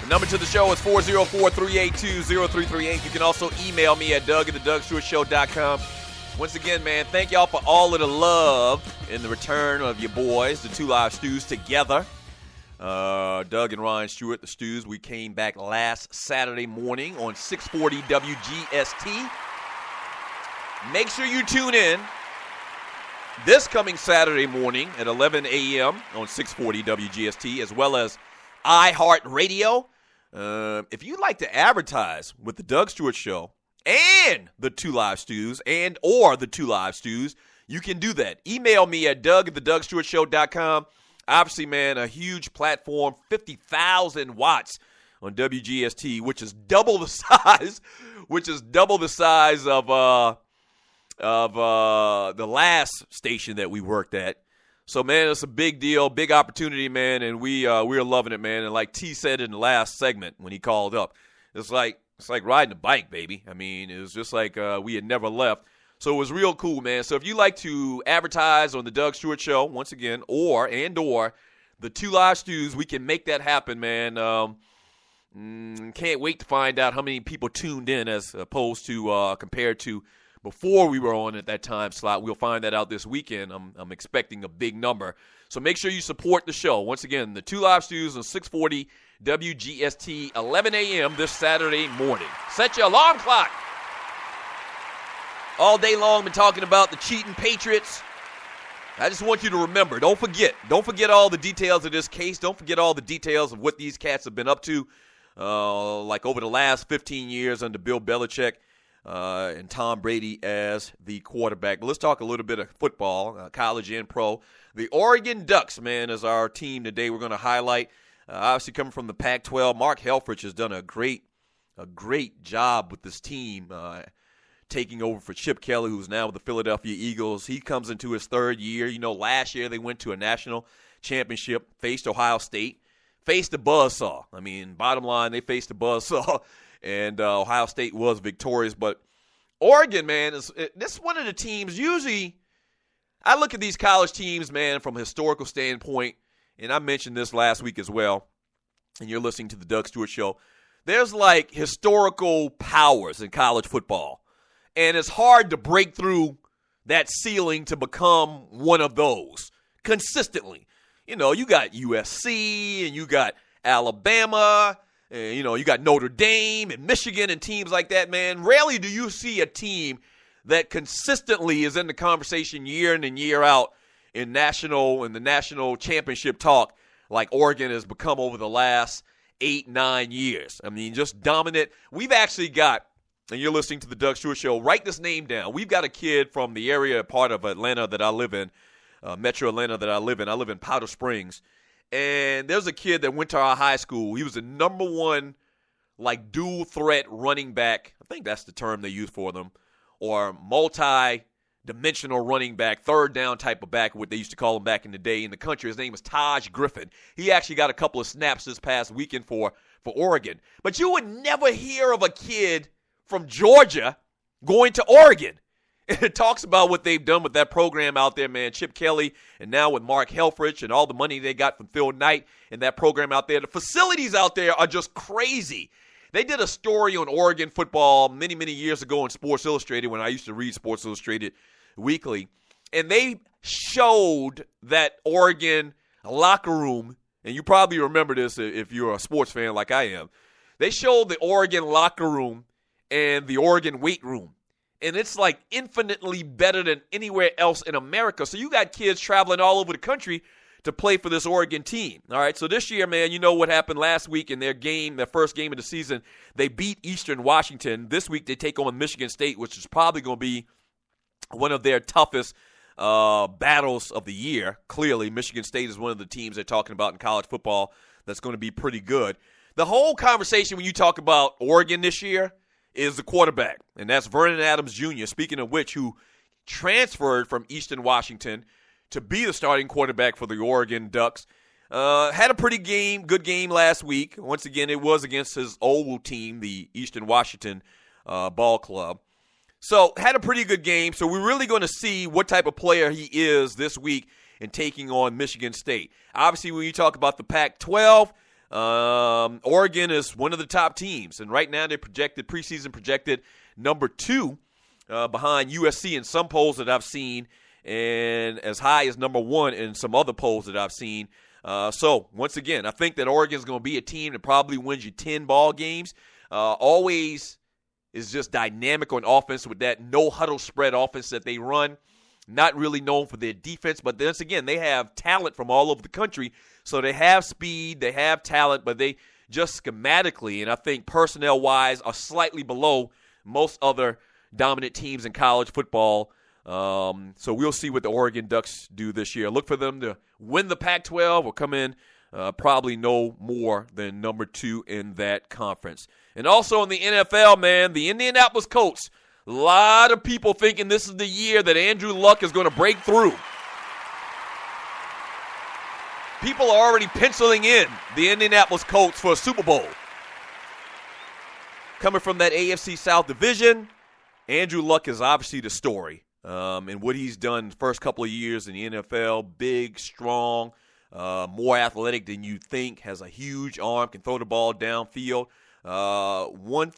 The number to the show is 404-382-0338. You can also email me at doug@thedougstewartshow.com. Once again, man, thank y'all for all of the love in the return of your boys, the Two Live Stews together. Doug and Ryan Stewart, the Stews. We came back last Saturday morning on 640 WGST. Make sure you tune in this coming Saturday morning at 11 a.m. on 640 WGST, as well as iHeartRadio. If you'd like to advertise with the Doug Stewart Show and the Two Live Stews or the Two Live Stews, you can do that. Email me at doug@thedougstewartshow.com. Obviously, man, a huge platform, 50,000 watts on WGST, which is double the size, of the last station that we worked at. So, man, it's a big deal, big opportunity, man, and we're loving it, man. And like T said in the last segment when he called up, it's like riding a bike, baby. I mean, it was just like we had never left. So it was real cool, man. So if you like to advertise on the Doug Stewart Show, once again, or the Two Live Stews, we can make that happen, man. Can't wait to find out how many people tuned in as opposed to compared to before we were on at that time slot. We'll find that out this weekend. I'm expecting a big number. So make sure you support the show. Once again, the Two Live Stews on 640 WGST, 11 a.m. this Saturday morning. Set your alarm clock. All day long, been talking about the cheating Patriots. I just want you to remember, don't forget all the details of this case. Don't forget all the details of what these cats have been up to, like over the last 15 years under Bill Belichick and Tom Brady as the quarterback. But let's talk a little bit of football, college and pro. The Oregon Ducks, man, is our team today. We're going to highlight, obviously coming from the Pac-12. Mark Helfrich has done a great job with this team, taking over for Chip Kelly, who's now with the Philadelphia Eagles. He comes into his third year. You know, last year they went to a national championship, faced Ohio State, faced the buzzsaw. I mean, bottom line, they faced the buzzsaw, and Ohio State was victorious. But Oregon, man, this is one of the teams. Usually, I look at these college teams, man, from a historical standpoint, and I mentioned this last week as well, and you're listening to the Doug Stewart Show. There's like historical powers in college football. And it's hard to break through that ceiling to become one of those consistently. You know, you got USC and you got Alabama, and, you know, you got Notre Dame and Michigan and teams like that, man. Rarely do you see a team that consistently is in the conversation year in and year out in the national championship talk like Oregon has become over the last 8-9 years. I mean, just dominant. We've actually got, and you're listening to the Doug Stewart Show, write this name down. We've got a kid from the area, part of Atlanta that I live in, metro Atlanta that I live in. I live in Powder Springs. And there's a kid that went to our high school. He was the number one, like, dual-threat running back. I think that's the term they use for them. Or multi-dimensional running back, third-down type of back, what they used to call him back in the day in the country. His name was Taj Griffin. He actually got a couple of snaps this past weekend for Oregon. But you would never hear of a kid from Georgia going to Oregon. It talks about what they've done with that program out there, man. Chip Kelly, and now with Mark Helfrich and all the money they got from Phil Knight and that program out there. The facilities out there are just crazy. They did a story on Oregon football many, many years ago in Sports Illustrated when I used to read Sports Illustrated weekly. And they showed that Oregon locker room, and you probably remember this if you're a sports fan like I am. They showed the Oregon locker room and the Oregon weight room. And it's like infinitely better than anywhere else in America. So you got kids traveling all over the country to play for this Oregon team. All right, so this year, man, you know what happened last week in their first game of the season. They beat Eastern Washington. This week they take on Michigan State, which is probably going to be one of their toughest battles of the year. Clearly, Michigan State is one of the teams they're talking about in college football that's going to be pretty good. The whole conversation when you talk about Oregon this year is the quarterback, and that's Vernon Adams Jr., speaking of which, who transferred from Eastern Washington to be the starting quarterback for the Oregon Ducks. Had a pretty good game last week. Once again, it was against his old team, the Eastern Washington ball club. So had a pretty good game. So we're really going to see what type of player he is this week in taking on Michigan State. Obviously, when you talk about the Pac-12, Oregon is one of the top teams. And right now they're preseason projected number 2 behind USC in some polls that I've seen, and as high as number 1 in some other polls that I've seen. So, once again, I think that Oregon's going to be a team that probably wins you 10 ball games. Always is just dynamic on offense with that no-huddle spread offense that they run. Not really known for their defense, but once again, they have talent from all over the country. So they have speed, they have talent, but they just schematically, and I think personnel-wise, are slightly below most other dominant teams in college football. So we'll see what the Oregon Ducks do this year. Look for them to win the Pac-12 or come in probably no more than number 2 in that conference. And also in the NFL, man, the Indianapolis Colts. A lot of people thinking this is the year that Andrew Luck is going to break through. People are already penciling in the Indianapolis Colts for a Super Bowl. Coming from that AFC South division, Andrew Luck is obviously the story. And what he's done the first couple of years in the NFL, big, strong, more athletic than you think, has a huge arm, can throw the ball downfield. One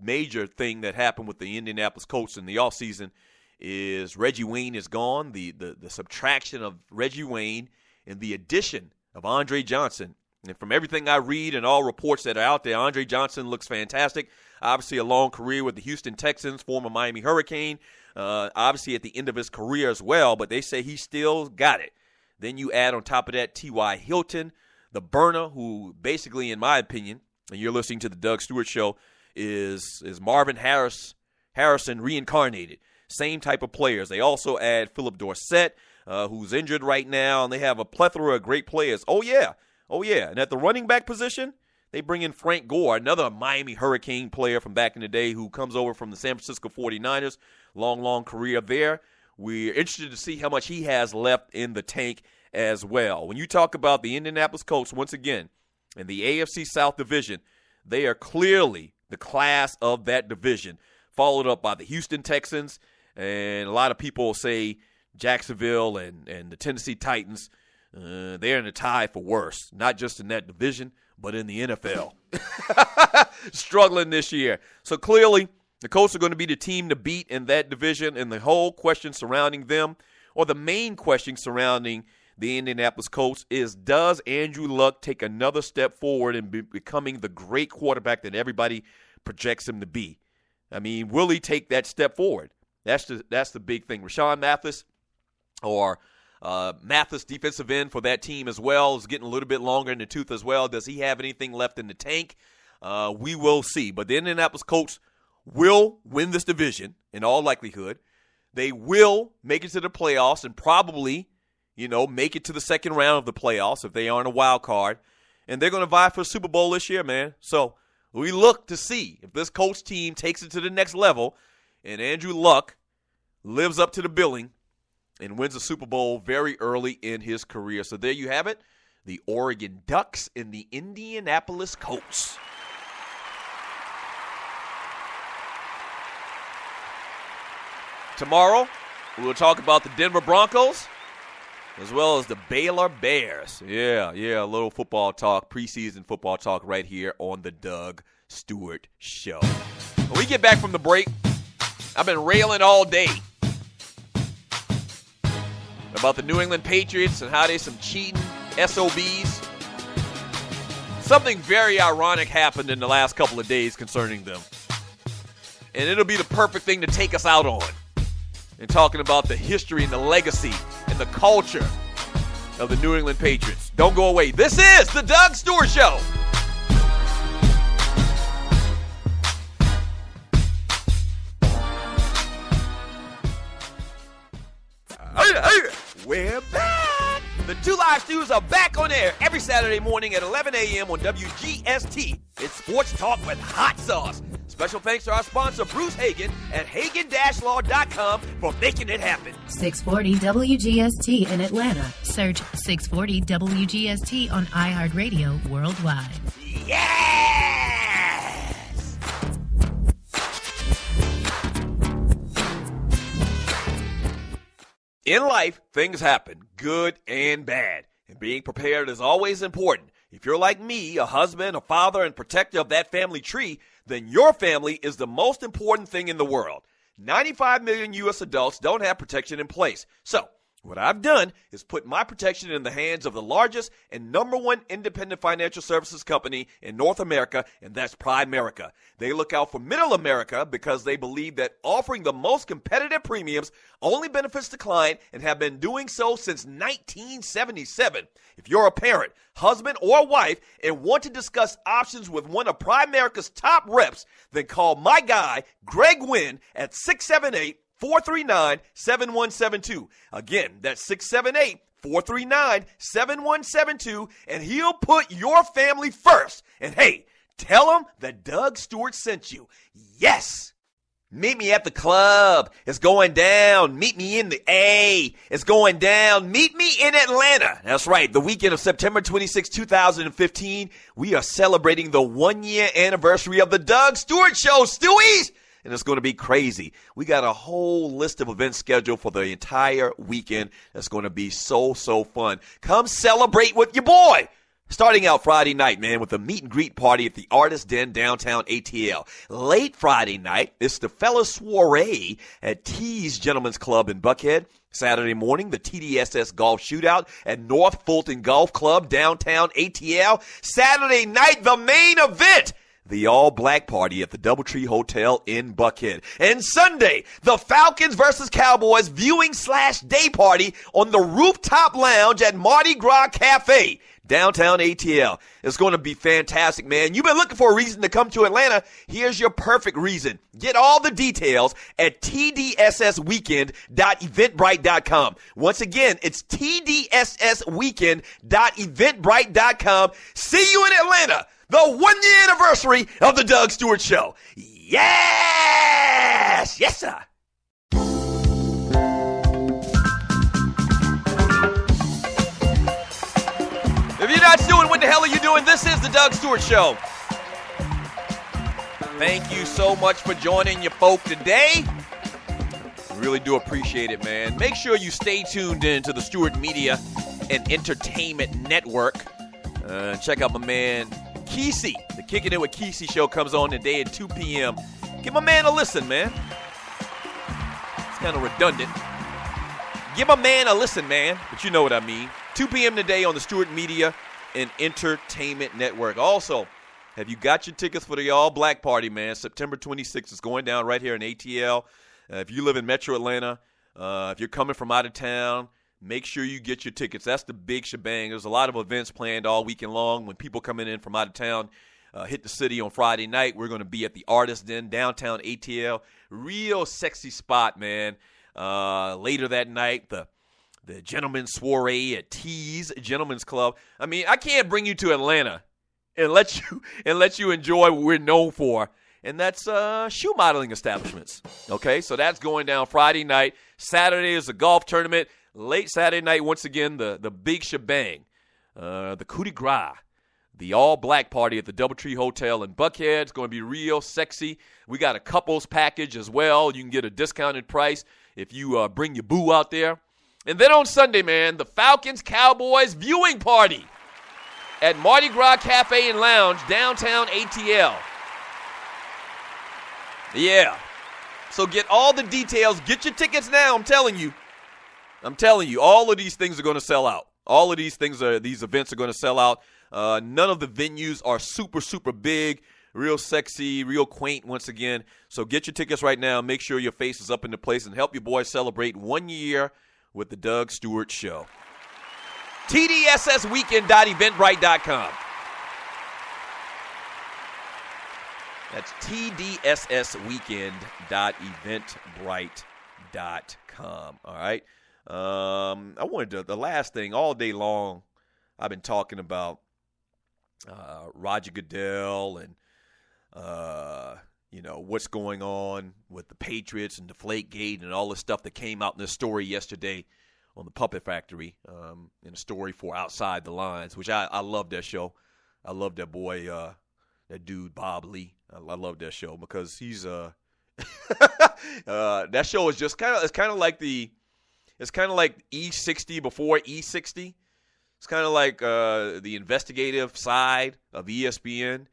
major thing that happened with the Indianapolis Colts in the offseason is Reggie Wayne is gone. The subtraction of Reggie Wayne and the addition of Andre Johnson. And from everything I read and all reports that are out there, Andre Johnson looks fantastic. Obviously a long career with the Houston Texans, former Miami Hurricane. Obviously at the end of his career as well, but they say he still got it. Then you add on top of that T.Y. Hilton, the burner, who basically, in my opinion, and you're listening to the Doug Stewart Show, is Marvin Harrison reincarnated. Same type of players. They also add Philip Dorsett, who's injured right now, and they have a plethora of great players. Oh, yeah. And at the running back position, they bring in Frank Gore, another Miami Hurricane player from back in the day who comes over from the San Francisco 49ers. Long career there. We're interested to see how much he has left in the tank as well. When you talk about the Indianapolis Colts, once again, in the AFC South division, they are clearly the class of that division, followed up by the Houston Texans, and a lot of people say Jacksonville and the Tennessee Titans. They're in a tie for worse, not just in that division, but in the NFL. Struggling this year. So clearly, the Colts are going to be the team to beat in that division, and the whole question surrounding them, or the main question surrounding the Indianapolis Colts, is does Andrew Luck take another step forward in becoming the great quarterback that everybody projects him to be? I mean, will he take that step forward? That's the big thing. Rashawn Mathis, or Mathis, defensive end for that team as well, is getting a little bit longer in the tooth as well. Does he have anything left in the tank? We will see. But the Indianapolis Colts will win this division in all likelihood. They will make it to the playoffs and probably, make it to the second round of the playoffs if they aren't a wild card. And they're going to vie for a Super Bowl this year, man. So we look to see if this Colts team takes it to the next level and Andrew Luck lives up to the billing and wins a Super Bowl very early in his career. So there you have it, the Oregon Ducks and the Indianapolis Colts. Tomorrow, we will talk about the Denver Broncos as well as the Baylor Bears. Yeah, a little football talk, preseason football talk right here on the Doug Stewart Show. When we get back from the break, I've been railing all day about the New England Patriots and how they some cheating SOBs. Something very ironic happened in the last couple of days concerning them. And it'll be the perfect thing to take us out on. And talking about the history and the legacy and the culture of the New England Patriots. Don't go away. This is the Doug Stewart Show. We're back. The Two Live Stews are back on air every Saturday morning at 11 a.m. on WGST. It's sports talk with hot sauce. Special thanks to our sponsor, Bruce Hagen, at Hagen-Law.com for making it happen.
640 WGST in Atlanta. Search 640 WGST on iHeartRadio worldwide.
Yes! In life, things happen, good and bad, and being prepared is always important. If you're like me, a husband, a father, and protector of that family tree, then your family is the most important thing in the world. 95 million U.S. adults don't have protection in place. So, what I've done is put my protection in the hands of the largest and number one independent financial services company in North America, and that's Primerica. They look out for middle America because they believe that offering the most competitive premiums only benefits the client and have been doing so since 1977. If you're a parent, husband, or wife and want to discuss options with one of Primerica's top reps, then call my guy, Greg Wynn, at 678-439-7172. Again, that's 678-439-7172, and he'll put your family first. And hey, tell him that Doug Stewart sent you. Yes! Meet me at the club. It's going down. Meet me in the A. It's going down. Meet me in Atlanta. That's right. The weekend of September 26, 2015, we are celebrating the 1-year anniversary of the Doug Stewart Show, Stewies! And it's going to be crazy. We got a whole list of events scheduled for the entire weekend. That's going to be so fun. Come celebrate with your boy. Starting out Friday night, man, with a meet and greet party at the Artist Den downtown ATL. Late Friday night, it's the Fella Soiree at T's Gentlemen's Club in Buckhead. Saturday morning, the TDSS Golf Shootout at North Fulton Golf Club downtown ATL. Saturday night, the main event, the all-black party at the Doubletree Hotel in Buckhead. And Sunday, the Falcons versus Cowboys viewing/day party on the rooftop lounge at Mardi Gras Cafe, downtown ATL. It's going to be fantastic, man. You've been looking for a reason to come to Atlanta. Here's your perfect reason. Get all the details at tdssweekend.eventbrite.com. Once again, it's tdssweekend.eventbrite.com. See you in Atlanta. The 1-year anniversary of the Doug Stewart Show. Yes! Yes, sir. If you're not doing what the hell are you doing, this is the Doug Stewart Show. Thank you so much for joining your folk today. Really do appreciate it, man. Make sure you stay tuned in to the Stewart Media and Entertainment Network. Check out my man Kesey. The Kicking It with Kesey show comes on today at 2 p.m. Give my man a listen, man. It's kind of redundant. Give my man a listen, man. But you know what I mean. 2 p.m. today on the Stewart Media and Entertainment Network. Also, have you got your tickets for the all-black party, man? September 26th is going down right here in ATL. If you live in Metro Atlanta, if you're coming from out of town, make sure you get your tickets. That's the big shebang. There's a lot of events planned all weekend long. When people coming in from out of town hit the city on Friday night, we're going to be at the Artist Den, downtown ATL. Real sexy spot, man. Later that night, the Gentlemen's Soiree at T's Gentlemen's Club. I mean, I can't bring you to Atlanta and let you enjoy what we're known for, and that's shoe modeling establishments. Okay, so that's going down Friday night. Saturday is a golf tournament. Late Saturday night, once again, the big shebang, the coup de grace, the all-black party at the Doubletree Hotel in Buckhead. It's going to be real sexy. We got a couples package as well. You can get a discounted price if you bring your boo out there. And then on Sunday, man, the Falcons-Cowboys viewing party at Mardi Gras Cafe and Lounge, downtown ATL. Yeah. So get all the details. Get your tickets now, I'm telling you. All of these things are going to sell out. All of these events are going to sell out. None of the venues are super big, real sexy, real quaint once again. So get your tickets right now. Make sure your face is up in the place and help your boys celebrate 1 year with the Doug Stewart Show. TDSSweekend.eventbrite.com. That's TDSSweekend.eventbrite.com. All right. I wanted to, the last thing, all day long, I've been talking about Roger Goodell and, what's going on with the Patriots and Deflategate and all the stuff that came out in this story yesterday on the Puppet Factory, in a story for Outside the Lines, which I love that show. I love that boy, that dude, Bob Lee. I love that show because he's, that show is just kind of like It's kind of like E60 before E60. It's kind of like the investigative side of ESPN.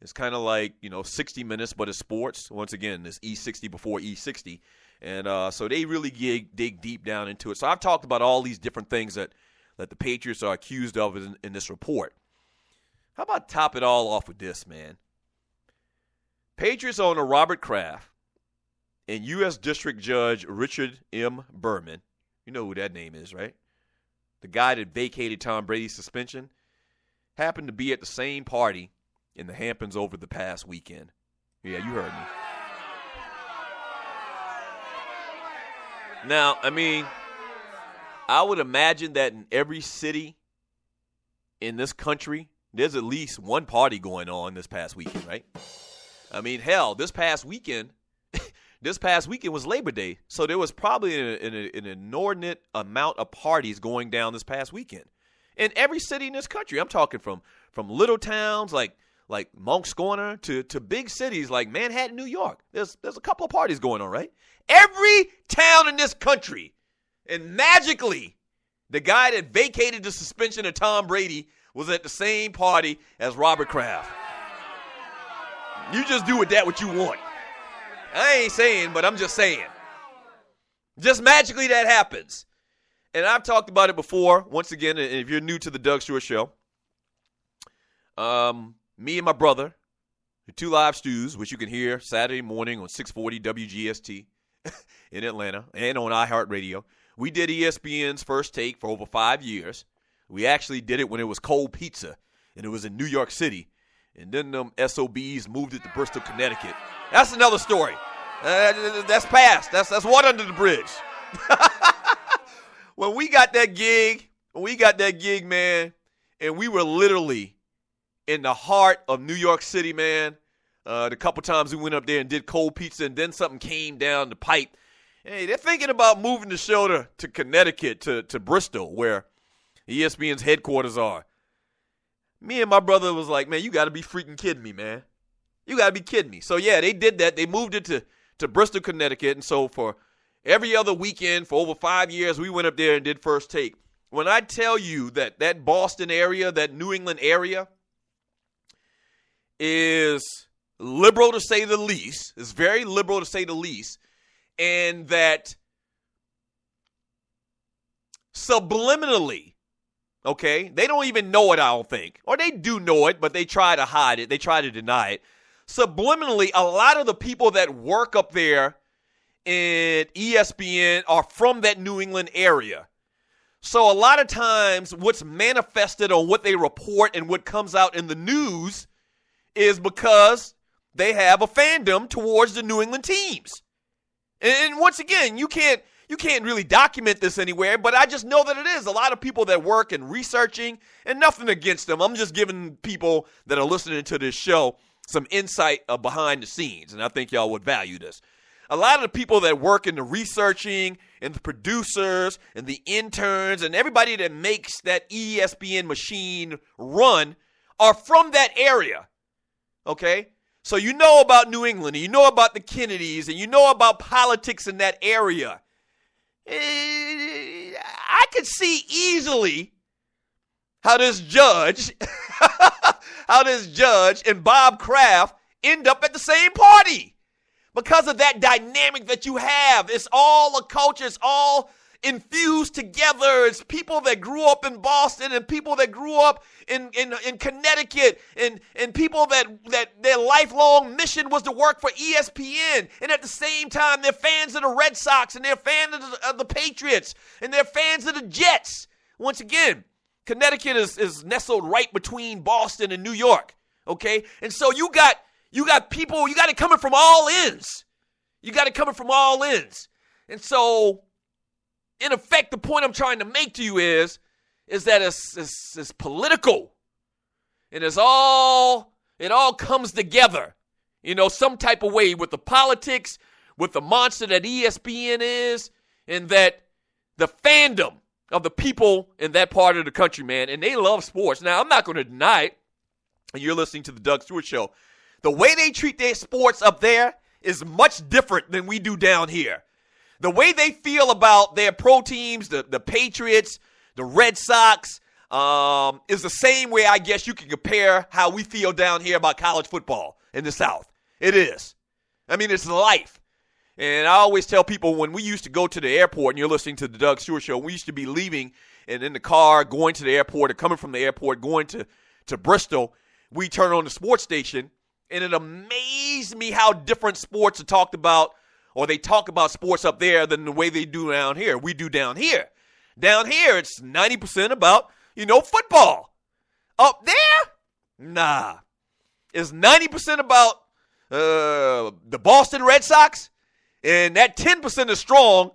It's kind of like, 60 Minutes, but it's sports. Once again, it's E60 before E60. And so they really dig deep down into it. So I've talked about all these different things that the Patriots are accused of in this report. How about top it all off with this, man? Patriots owner Robert Kraft and U.S. District Judge Richard M. Berman, you know who that name is, right? The guy that vacated Tom Brady's suspension, happened to be at the same party in the Hamptons over the past weekend. Yeah, you heard me. Now, I would imagine that in every city in this country, there's at least one party going on this past weekend, right? Hell, this past weekend was Labor Day, so there was probably an inordinate amount of parties going down this past weekend. In every city in this country, I'm talking from little towns like Moncks Corner to big cities like Manhattan, New York. There's a couple of parties going on, right? Every town in this country. And magically, the guy that vacated the suspension of Tom Brady was at the same party as Robert Kraft. You just do with that what you want. I ain't saying, but I'm just saying. Just magically that happens. And I've talked about it before. Once again, if you're new to the Doug Stewart Show, me and my brother, the Two Live Stews, which you can hear Saturday morning on 640 WGST in Atlanta and on iHeartRadio. We did ESPN's First Take for over 5 years. We actually did it when it was cold pizza, and it was in New York City. And then them SOBs moved it to Bristol, Connecticut. That's another story. That's past. That's water under the bridge. When we got that gig, man, and we were literally in the heart of New York City, man. The couple times we went up there and did cold pizza, and then something came down the pipe. Hey, they're thinking about moving the show to Connecticut, to Bristol, where ESPN's headquarters are. Me and my brother was like, man, you got to be freaking kidding me, man. You got to be kidding me. So, yeah, they did that. They moved it to Bristol, Connecticut. And so for every other weekend for over 5 years, we went up there and did First Take. When I tell you that Boston area, that New England area is liberal to say the least, is very liberal to say the least, and that subliminally, okay, they don't even know it, I don't think. Or they do know it, but they try to hide it. They try to deny it. Subliminally, a lot of the people that work up there in ESPN are from that New England area. So a lot of times what's manifested on what they report and what comes out in the news is because they have a fandom towards the New England teams. And once again, you can't really document this anywhere, but I just know that it is. A lot of people that work in researching, and nothing against them. I'm just giving people that are listening to this show some insight behind the scenes, and I think y'all would value this. A lot of the people that work in the researching and the producers and the interns and everybody that makes that ESPN machine run are from that area, okay? So you know about New England, and you know about the Kennedys, and you know about politics in that area. I could see easily how this judge and Bob Kraft end up at the same party because of that dynamic that you have. It's all a culture. It's all infused together. It's people that grew up in Boston and people that grew up in Connecticut and people that their lifelong mission was to work for ESPN. And at the same time, they're fans of the Red Sox and they're fans of the Patriots and they're fans of the Jets. Once again, Connecticut is nestled right between Boston and New York, okay? And so you got people, you got it coming from all ends. And so, in effect, the point I'm trying to make to you is that it's political. And it all comes together, some type of way with the politics, with the monster that ESPN is, and that the fandom of the people in that part of the country, man, and they love sports. Now, I'm not going to deny it, and you're listening to the Doug Stewart Show. The way they treat their sports up there is much different than we do down here. The way they feel about their pro teams, the Patriots, the Red Sox, is the same way I guess you can compare how we feel down here about college football in the South. It is. I mean, it's life. And I always tell people when we used to go to the airport, and you're listening to the Doug Stewart Show, we used to be leaving and in the car, going to the airport or coming from the airport, going to Bristol, we turn on the sports station, and it amazed me how different sports are talked about, or they talk about sports up there than the way they do down here. We do down here. Down here, it's 90% about, football. Up there, nah. It's 90% about the Boston Red Sox, and that 10% is strong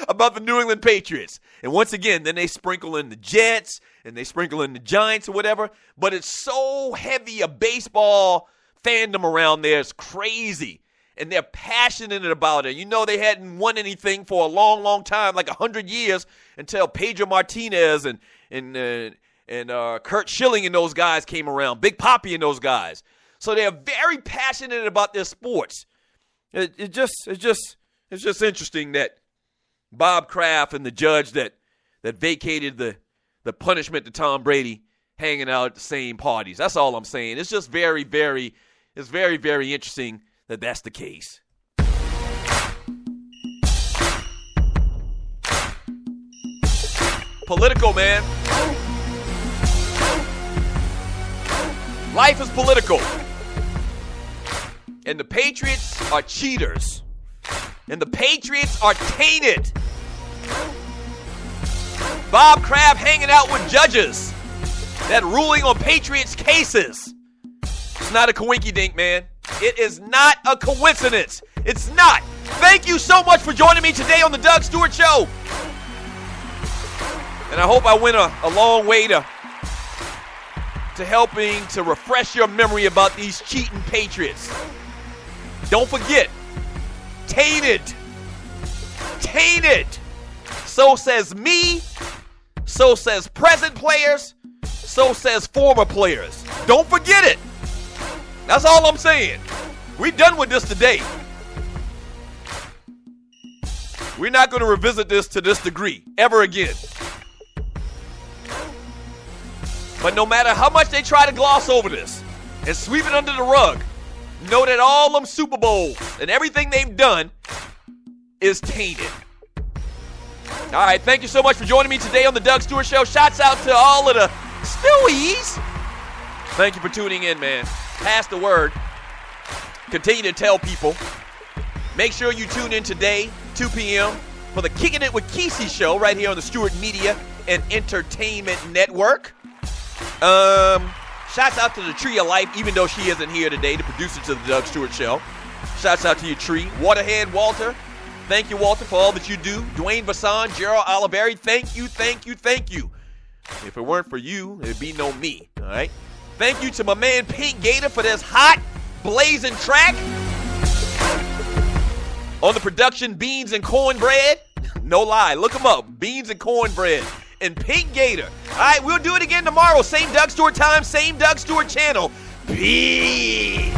about the New England Patriots. And once again, then they sprinkle in the Jets, and they sprinkle in the Giants or whatever. But it's so heavy a baseball fandom around there. It's crazy. And they're passionate about it. They hadn't won anything for a long, long time, like 100 years, until Pedro Martinez and Kurt Schilling and those guys came around, Big Papi and those guys. So they're very passionate about their sports. It's just interesting that Bob Kraft and the judge that vacated the punishment to Tom Brady hanging out at the same parties. That's all I'm saying. It's just very, very interesting that that's the case. Political, man. Life is political. And the Patriots are cheaters. And the Patriots are tainted. Bob Kraft hanging out with judges that ruling on Patriots cases. It's not a coinky-dink, man. It is not a coincidence. It's not. Thank you so much for joining me today on the Doug Stewart Show. And I hope I went a long way to helping to refresh your memory about these cheating Patriots. Don't forget, tainted. Tainted. So says me. So says present players. So says former players. Don't forget it. That's all I'm saying. We're done with this today. We're not going to revisit this to this degree ever again. But no matter how much they try to gloss over this and sweep it under the rug, know that all them Super Bowls and everything they've done is tainted. All right, thank you so much for joining me today on the Doug Stewart Show. Shouts out to all of the Stewies. Thank you for tuning in, man. Pass the word. Continue to tell people. Make sure you tune in today, 2 p.m., for the Kicking It with Kesey show right here on the Stewart Media and Entertainment Network. Shouts out to the Tree of Life, even though she isn't here today, the producer to the Doug Stewart Show. Shouts out to your tree. Waterhead Walter. Thank you, Walter, for all that you do. Dwayne Vasson, Gerald Oliveri, thank you. If it weren't for you, it'd be no me, all right? Thank you to my man Pink Gator for this hot, blazing track. On the production, Beans and Cornbread. No lie, look them up. Beans and Cornbread. And Pink Gator. All right, we'll do it again tomorrow. Same Doug Stewart time, same Doug Stewart channel. Peace.